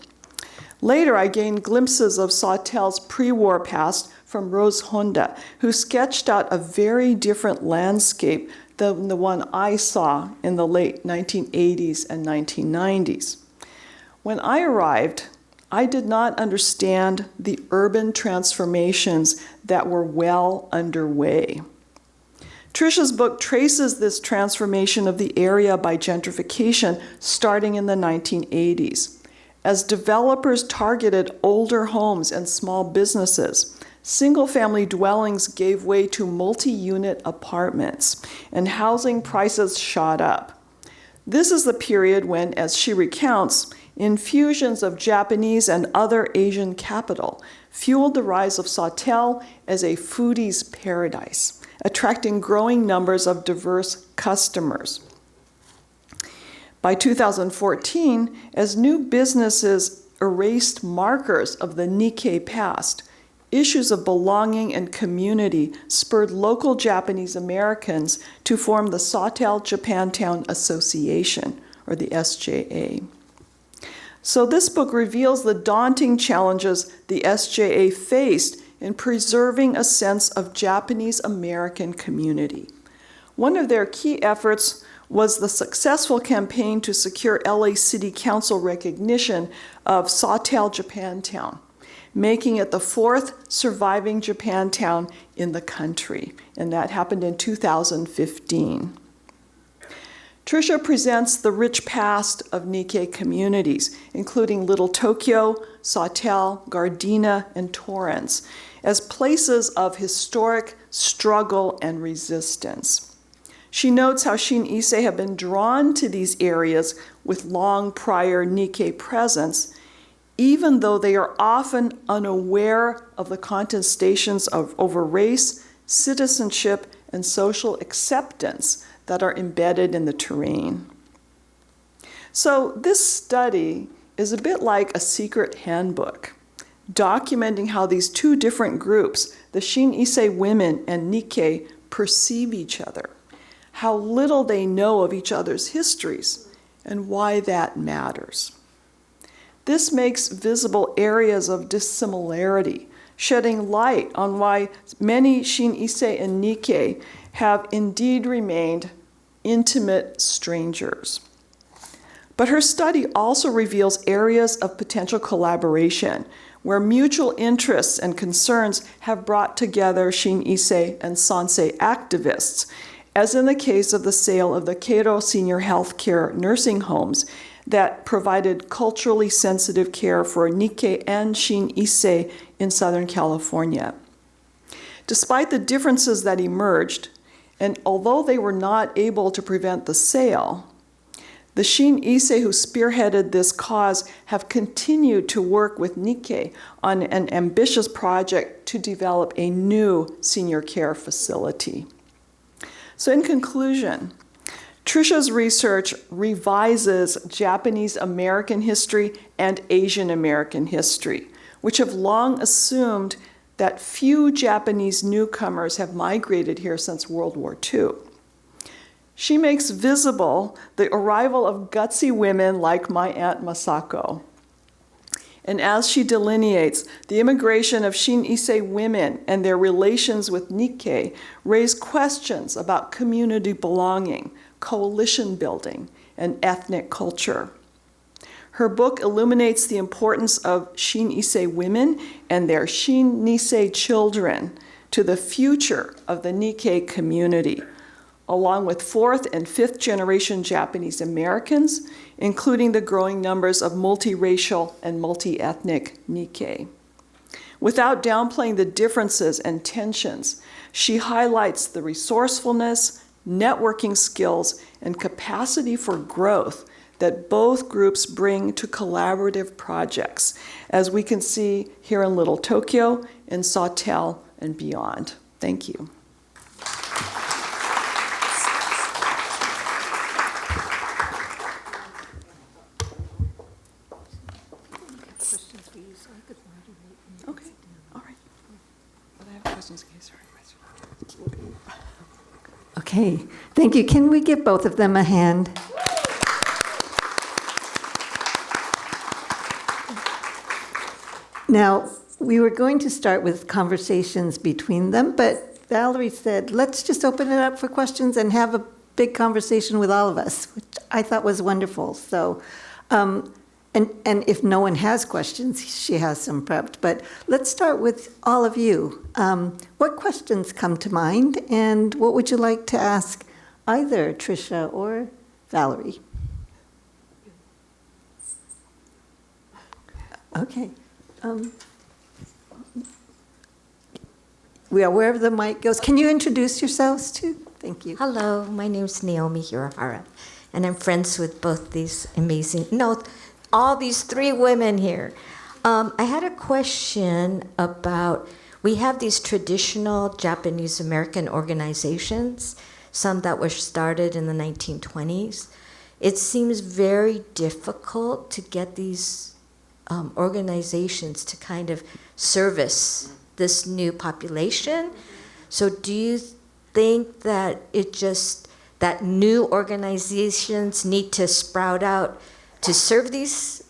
Later, I gained glimpses of Sawtelle's pre-war past from Rose Honda, who sketched out a very different landscape than the one I saw in the late 1980s and 1990s. When I arrived, I did not understand the urban transformations that were well underway. Tritia's book traces this transformation of the area by gentrification starting in the 1980s. As developers targeted older homes and small businesses, single-family dwellings gave way to multi-unit apartments, and housing prices shot up. This is the period when, as she recounts, infusions of Japanese and other Asian capital fueled the rise of Sawtelle as a foodie's paradise, attracting growing numbers of diverse customers. By 2014, as new businesses erased markers of the Nikkei past, issues of belonging and community spurred local Japanese Americans to form the Sawtelle Japantown Association, or the SJA. So this book reveals the daunting challenges the SJA faced in preserving a sense of Japanese American community. One of their key efforts was the successful campaign to secure LA City Council recognition of Sawtelle Japantown, making it the 4th surviving Japantown in the country, and that happened in 2015. Tritia presents the rich past of Nikkei communities, including Little Tokyo, Sawtelle, Gardena, and Torrance, as places of historic struggle and resistance. She notes how Shin Issei have been drawn to these areas with long prior Nikkei presence, even though they are often unaware of the contestations over race, citizenship, and social acceptance that are embedded in the terrain. So this study is a bit like a secret handbook, documenting how these two different groups, the Shin Issei women and Nikkei, perceive each other, how little they know of each other's histories, and why that matters. This makes visible areas of dissimilarity, shedding light on why many Shin, Issei, and Nikkei have indeed remained intimate strangers. But her study also reveals areas of potential collaboration where mutual interests and concerns have brought together Shin, Issei, and Sansei activists, as in the case of the sale of the Keiro Senior Health Care nursing homes that provided culturally sensitive care for Nikkei and Shin, Issei in Southern California. Despite the differences that emerged, and although they were not able to prevent the sale, the Shin, Issei who spearheaded this cause have continued to work with Nikkei on an ambitious project to develop a new senior care facility. So in conclusion, Tritia's research revises Japanese American history and Asian American history, which have long assumed that few Japanese newcomers have migrated here since World War II. She makes visible the arrival of gutsy women like my Aunt Masako. And as she delineates, the immigration of Shin, Issei women and their relations with Nikkei raise questions about community belonging, coalition building, and ethnic culture. Her book illuminates the importance of Shin, Issei women and their Shin, Nisei children to the future of the Nikkei community, along with fourth and fifth generation Japanese Americans, including the growing numbers of multiracial and multi-ethnic Nikkei. Without downplaying the differences and tensions, she highlights the resourcefulness, networking skills, and capacity for growth that both groups bring to collaborative projects, as we can see here in Little Tokyo, in Sawtell, and beyond. Thank you. Okay, all right. But I have questions in case. Okay, thank you. Can we give both of them a hand? Now, we were going to start with conversations between them, but Valerie said, let's just open it up for questions and have a big conversation with all of us, which I thought was wonderful. So, and if no one has questions, she has some prepped. But let's start with all of you. What questions come to mind, and what would you like to ask either Tricia or Valerie? Okay. We are wherever the mic goes. Can you introduce yourselves too? Thank you. Hello, my name is Naomi Hirahara, and I'm friends with both these all these three women here. I had a question about, we have these traditional Japanese American organizations, some that were started in the 1920s. It seems very difficult to get these organizations to kind of service this new population. So do you think that that new organizations need to sprout out to serve this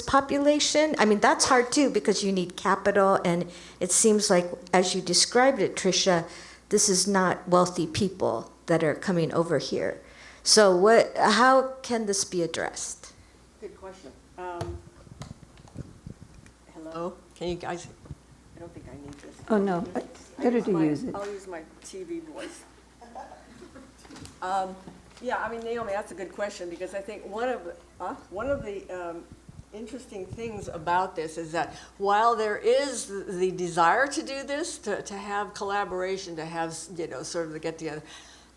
population? I mean, that's hard too, because you need capital, and it seems like, as you described it, Tricia, this is not wealthy people that are coming over here. So how can this be addressed? Good question. Hello? Can you guys, I don't think I need this. Oh, no, better to use it. I'll use my TV voice. Yeah, I mean, Naomi, that's a good question, because I think one of the interesting things about this is that while there is the desire to do this, to have collaboration, to have, sort of the get together,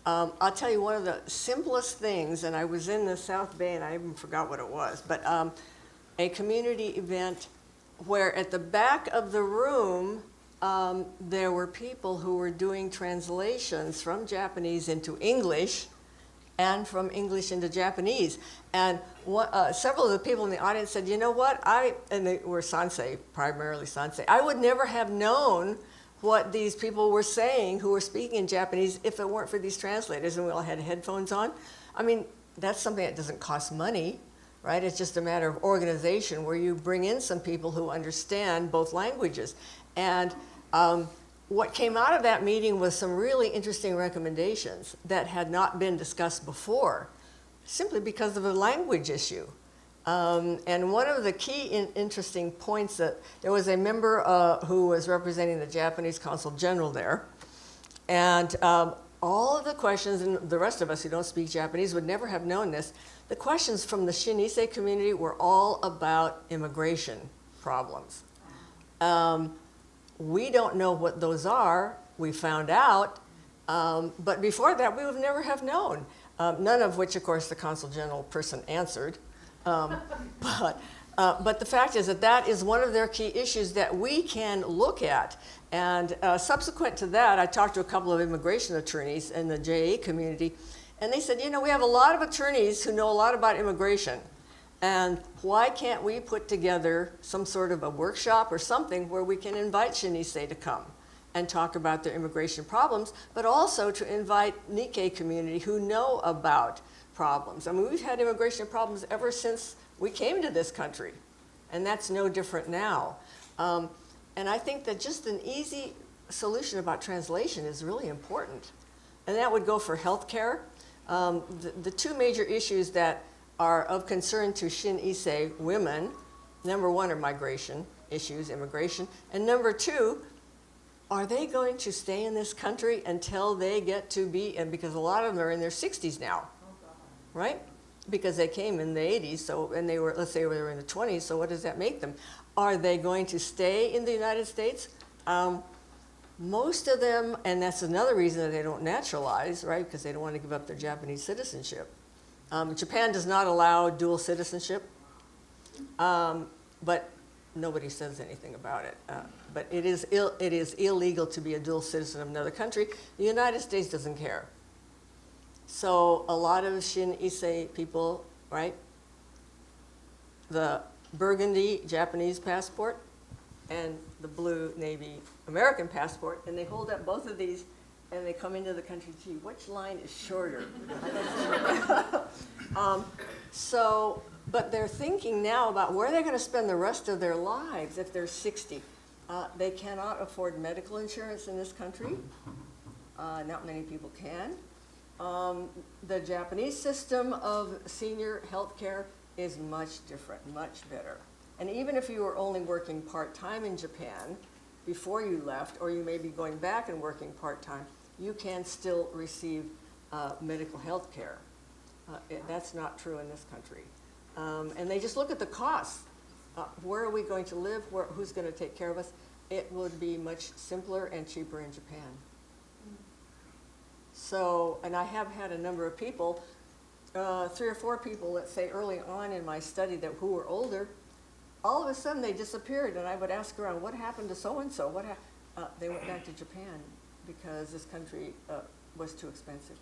I'll tell you one of the simplest things, and I was in the South Bay and I even forgot what it was, but a community event where at the back of the room there were people who were doing translations from Japanese into English and from English into Japanese. And several of the people in the audience said, you know what, and they were Sansei, primarily Sansei, I would never have known what these people were saying who were speaking in Japanese if it weren't for these translators, and we all had headphones on. I mean, that's something that doesn't cost money, right? It's just a matter of organization where you bring in some people who understand both languages. And what came out of that meeting was some really interesting recommendations that had not been discussed before, simply because of a language issue. And one of the key interesting points that there was a member who was representing the Japanese Consul General there, and all of the questions, and the rest of us who don't speak Japanese would never have known this, the questions from the Shin Issei community were all about immigration problems. We don't know what those are. We found out, but before that, we would never have known. None of which, of course, the Consul General person answered. But the fact is that that is one of their key issues that we can look at. And subsequent to that, I talked to a couple of immigration attorneys in the JA community, and they said, you know, we have a lot of attorneys who know a lot about immigration. And why can't we put together some sort of a workshop or something where we can invite Shin Issei to come and talk about their immigration problems, but also to invite Nikkei community who know about problems. I mean, we've had immigration problems ever since we came to this country, and that's no different now. And I think that just an easy solution about translation is really important. And that would go for healthcare. The two major issues that are of concern to Shin Issei women, number one are migration issues, immigration, and number two, are they going to stay in this country until they get to be, and because a lot of them are in their 60s now, right? Because they came in the 80s, so, and they were, let's say they were in the 20s, so what does that make them? Are they going to stay in the United States? Most of them, and that's another reason that they don't naturalize, right? Because they don't want to give up their Japanese citizenship. Japan does not allow dual citizenship, but nobody says anything about it. But it is illegal to be a dual citizen of another country. The United States doesn't care. So a lot of Shin Issei people, right, the burgundy Japanese passport and the blue Navy American passport, and they hold up both of these and they come into the country, gee, which line is shorter? But they're thinking now about where they're going to spend the rest of their lives if they're 60. They cannot afford medical insurance in this country. Not many people can. The Japanese system of senior health care is much different, much better. And even if you were only working part-time in Japan before you left, or you may be going back and working part-time, you can still receive medical health care. That's not true in this country. And they just look at the costs. Where are we going to live? Who's going to take care of us? It would be much simpler and cheaper in Japan. So, and I have had a number of people, 3 or 4 people, let's say early on in my study who were older, all of a sudden they disappeared, and I would ask around, what happened to so-and-so? They went back to Japan because this country was too expensive.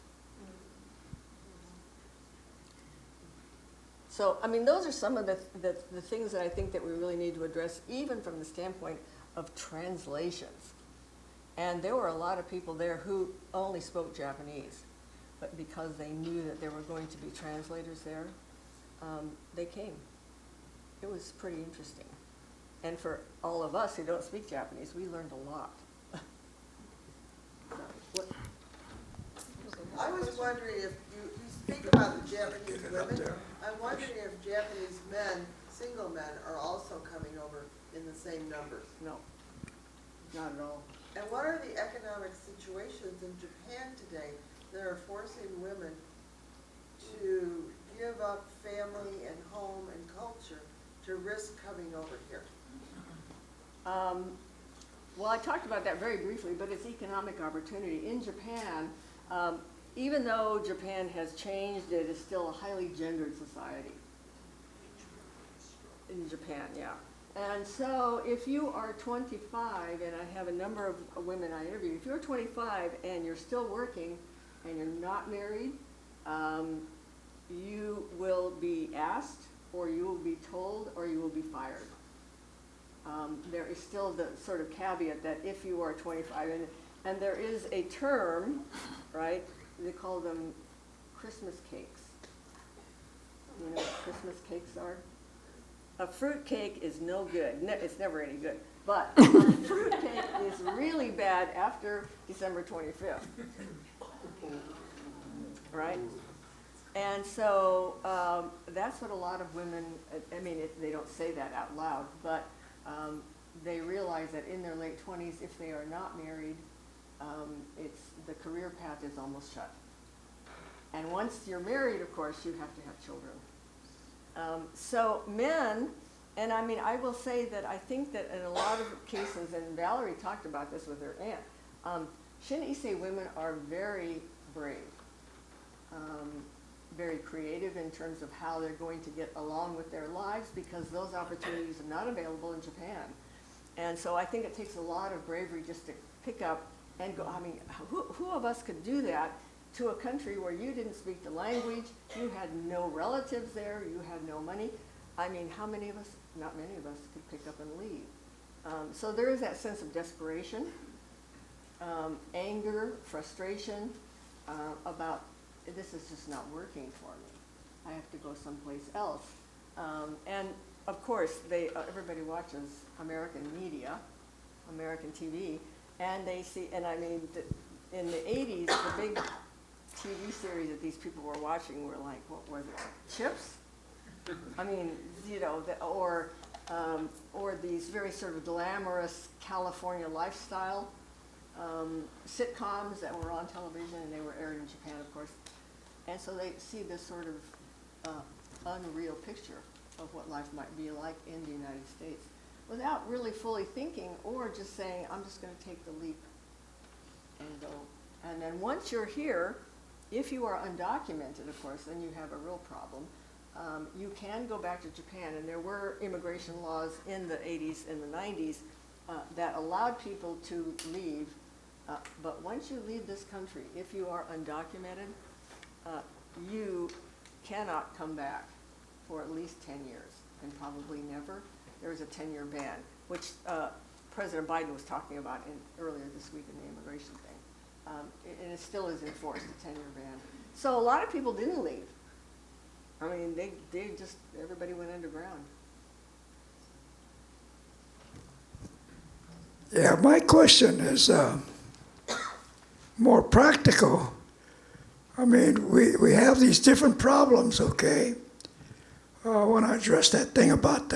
So, I mean, those are some of the things that I think that we really need to address, even from the standpoint of translations. And there were a lot of people there who only spoke Japanese, but because they knew that there were going to be translators there, they came. It was pretty interesting. And for all of us who don't speak Japanese, we learned a lot. I was wondering if you speak about the Japanese women. I'm wondering if Japanese men, single men, are also coming over in the same numbers. No, not at all. And what are the economic situations in Japan today that are forcing women to give up family and home and culture to risk coming over here? Well, I talked about that very briefly, but it's economic opportunity. In Japan, even though Japan has changed, it is still a highly gendered society. In Japan, yeah. And so if you are 25, and I have a number of women I interview, if you're 25 and you're still working and you're not married, you will be asked, or you will be told, or you will be fired. There is still the sort of caveat that if you are 25, and there is a term, right, they call them Christmas cakes. You know what Christmas cakes are? a fruitcake is no good. It's never any good. But a fruitcake is really bad after December 25th. Right? And so that's what a lot of women, I mean, they don't say that out loud, but they realize that in their late 20s, if they are not married, the career path is almost shut. And once you're married, of course, you have to have children. So men, and I mean, I will say that I think that in a lot of cases, and Valerie talked about this with her aunt, Shin Issei women are very brave, very creative in terms of how they're going to get along with their lives, because those opportunities are not available in Japan. And so I think it takes a lot of bravery just to pick up and go. I mean, who of us could do that to a country where you didn't speak the language, you had no relatives there, you had no money? I mean, how many of us, not many of us, could pick up and leave? So there is that sense of desperation, anger, frustration about, this is just not working for me. I have to go someplace else. And of course, everybody watches American media, American TV, and they see, and I mean, in the 80s, the big TV series that these people were watching were like, what was it, Chips? I mean, you know, or these very sort of glamorous California lifestyle sitcoms that were on television, and they were aired in Japan, of course. And so they see this sort of unreal picture of what life might be like in the United States without really fully thinking, or just saying, I'm just going to take the leap and go. And then once you're here, if you are undocumented, of course, then you have a real problem. You can go back to Japan, and there were immigration laws in the 80s and the 90s that allowed people to leave. But once you leave this country, if you are undocumented, you cannot come back for at least 10 years, and probably never. There's a 10-year ban, which President Biden was talking about earlier this week in the immigration thing. And it still is enforced, a 10-year ban. So a lot of people didn't leave. I mean, they just, everybody went underground. Yeah, my question is more practical. I mean, we have these different problems, okay? I want to address that thing about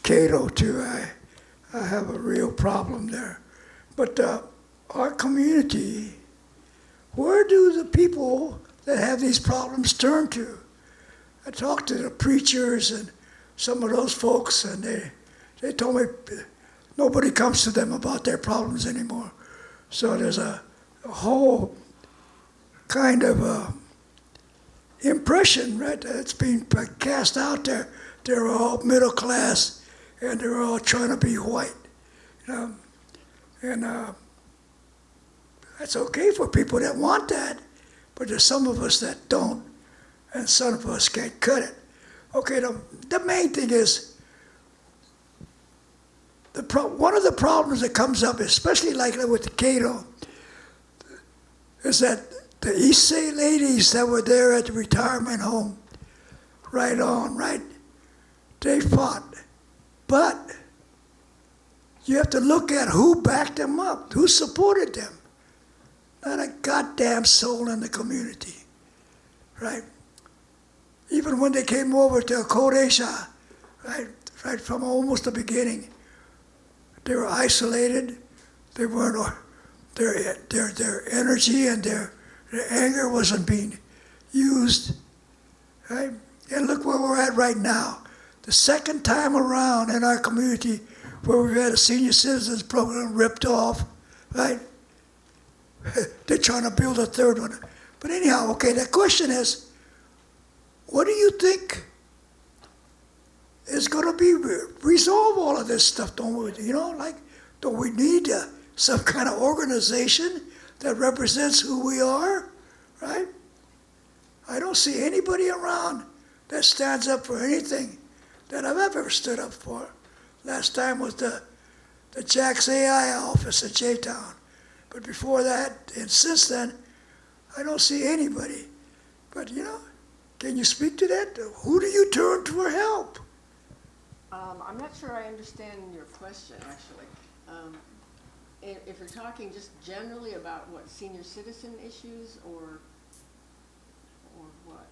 Cato, too. I have a real problem there. But our community, where do the people that have these problems turn to? I talked to the preachers and some of those folks, and they told me nobody comes to them about their problems anymore. So there's a whole kind of impression, right, that's being cast out there. They're all middle class, and they're all trying to be white, you know. And that's okay for people that want that, but there's some of us that don't, and some of us can't cut it. Okay, the main thing is, one of the problems that comes up, especially like with the Cato, is that the Issei ladies that were there at the retirement home, right, they fought. But you have to look at who backed them up, who supported them. Not a goddamn soul in the community, right? Even when they came over to Koreisha, right from almost the beginning, they were isolated. They weren't, their energy and their anger wasn't being used, right? And look where we're at right now. The second time around in our community where we've had a senior citizens program ripped off, right? They're trying to build a third one. But anyhow, okay, the question is, what do you think is going to be resolve all of this stuff? Don't we, don't we need some kind of organization that represents who we are, right? I don't see anybody around that stands up for anything that I've ever stood up for. Last time was the Jack's AI office at J-Town. But before that, and since then, I don't see anybody. But, can you speak to that? Who do you turn to for help? I'm not sure I understand your question, actually. If you're talking just generally about what, senior citizen issues or what?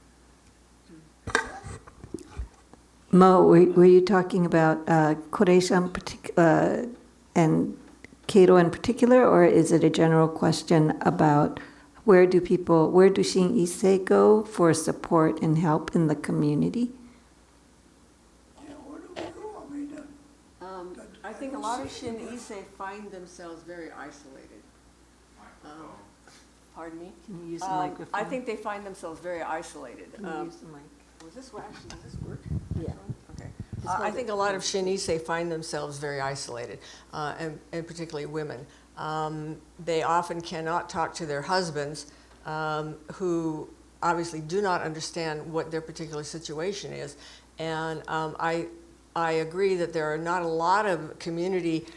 Mo, were you talking about Koreisha and Cato in particular, or is it a general question about where do Shin Issei go for support and help in the community? Yeah, where do we go? I mean, I think a lot of Shin Issei find themselves very isolated. Pardon me? Can you use the I microphone? think they find themselves very isolated. Can you use the mic? Does this work? Yeah. Okay. I think a lot of Shin Issei find themselves very isolated, and particularly women. They often cannot talk to their husbands, who obviously do not understand what their particular situation is. And I agree that there are not a lot of community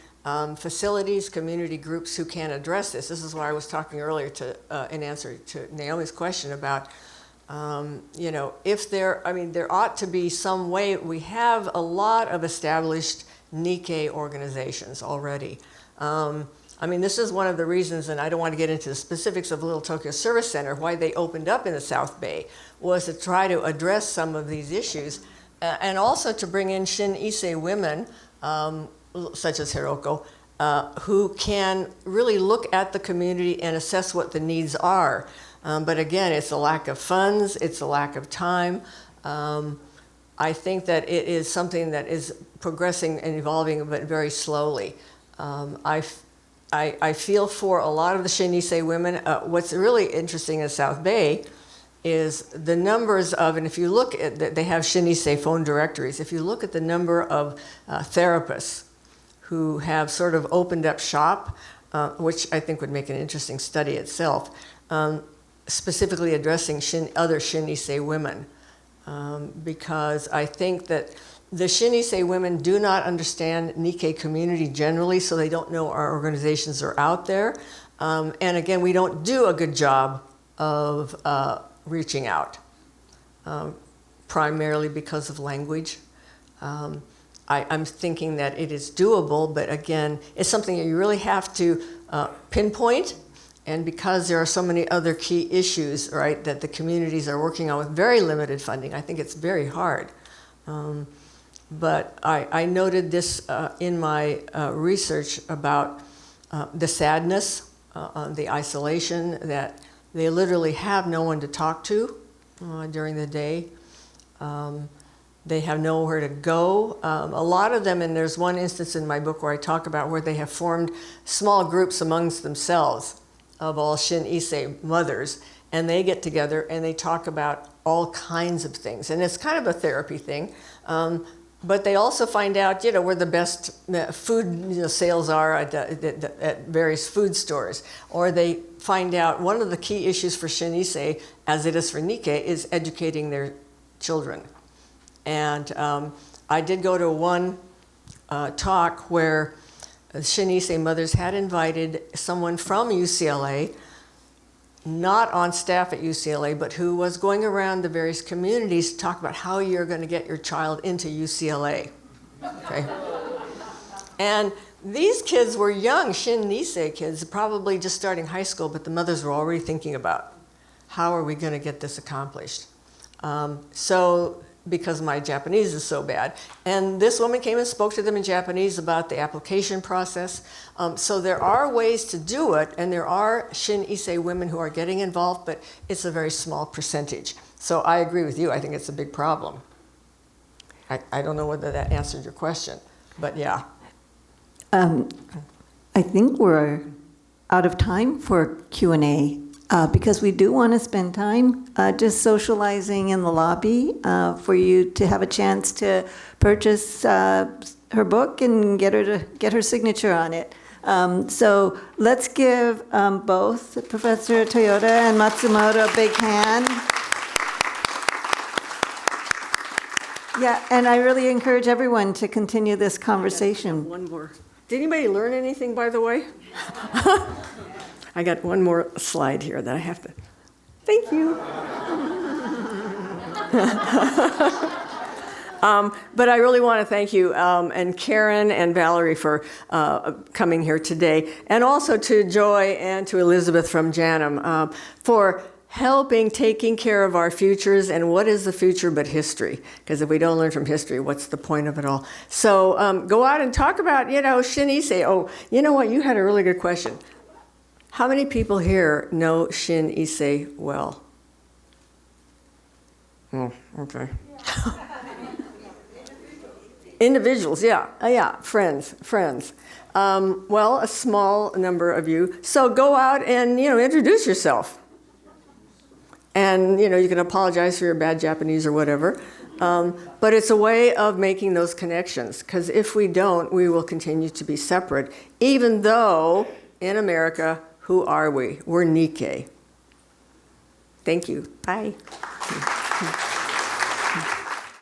facilities, community groups who can address this. This is why I was talking earlier in answer to Naomi's question about, if there ought to be some way. We have a lot of established Nikkei organizations already. This is one of the reasons, and I don't want to get into the specifics of Little Tokyo Service Center, why they opened up in the South Bay, was to try to address some of these issues, and also to bring in Shin Issei women, such as Hiroko, who can really look at the community and assess what the needs are. But again, it's a lack of funds, it's a lack of time. I think that it is something that is progressing and evolving, but very slowly. I feel for a lot of the Shin Issei women. What's really interesting in South Bay is the numbers of, and if you look at, they have Shin Issei phone directories, if you look at the number of therapists who have sort of opened up shop, which I think would make an interesting study itself, specifically addressing other Shin Issei women, because I think that the Shin Issei women do not understand Nikkei community generally, so they don't know our organizations are out there. And again, we don't do a good job of reaching out, primarily because of language. I'm thinking that it is doable, but again, it's something that you really have to pinpoint. And because there are so many other key issues, right, that the communities are working on with very limited funding, I think it's very hard. But I noted this in my research about the sadness, the isolation, that they literally have no one to talk to during the day. They have nowhere to go. A lot of them, and there's one instance in my book where I talk about where they have formed small groups amongst themselves of all Shin Issei mothers, and they get together and they talk about all kinds of things. And it's kind of a therapy thing. But they also find out, where the best food sales are at various food stores. Or they find out one of the key issues for Shin Issei, as it is for Nikkei, is educating their children. And I did go to one talk where Shin Issei mothers had invited someone from UCLA, not on staff at UCLA, but who was going around the various communities to talk about how you're going to get your child into UCLA. Okay? And these kids were young Shin Issei kids, probably just starting high school, but the mothers were already thinking about how are we going to get this accomplished. Because my Japanese is so bad. And this woman came and spoke to them in Japanese about the application process. So there are ways to do it, and there are Shin Issei women who are getting involved, but it's a very small percentage. So I agree with you. I think it's a big problem. I don't know whether that answered your question, but yeah. I think we're out of time for Q&A. Because we do want to spend time just socializing in the lobby for you to have a chance to purchase her book and get her signature on it. So let's give both Professor Toyota and Matsumoto a big hand. Yeah, and I really encourage everyone to continue this conversation. One more. Did anybody learn anything, by the way? I got one more slide here that I have to. Thank you. But I really want to thank you, and Karen and Valerie for coming here today, and also to Joy and to Elizabeth from JANM for helping taking care of our futures. And what is the future but history? Because if we don't learn from history, what's the point of it all? So go out and talk about, Shin Issei. Oh, you know what? You had a really good question. How many people here know Shin Issei well? Oh, okay. Individuals, yeah, friends. Well, a small number of you. So go out and, introduce yourself. And, you can apologize for your bad Japanese or whatever. But it's a way of making those connections. Because if we don't, we will continue to be separate. Even though, in America, who are we? We're Nikkei. Thank you. Bye.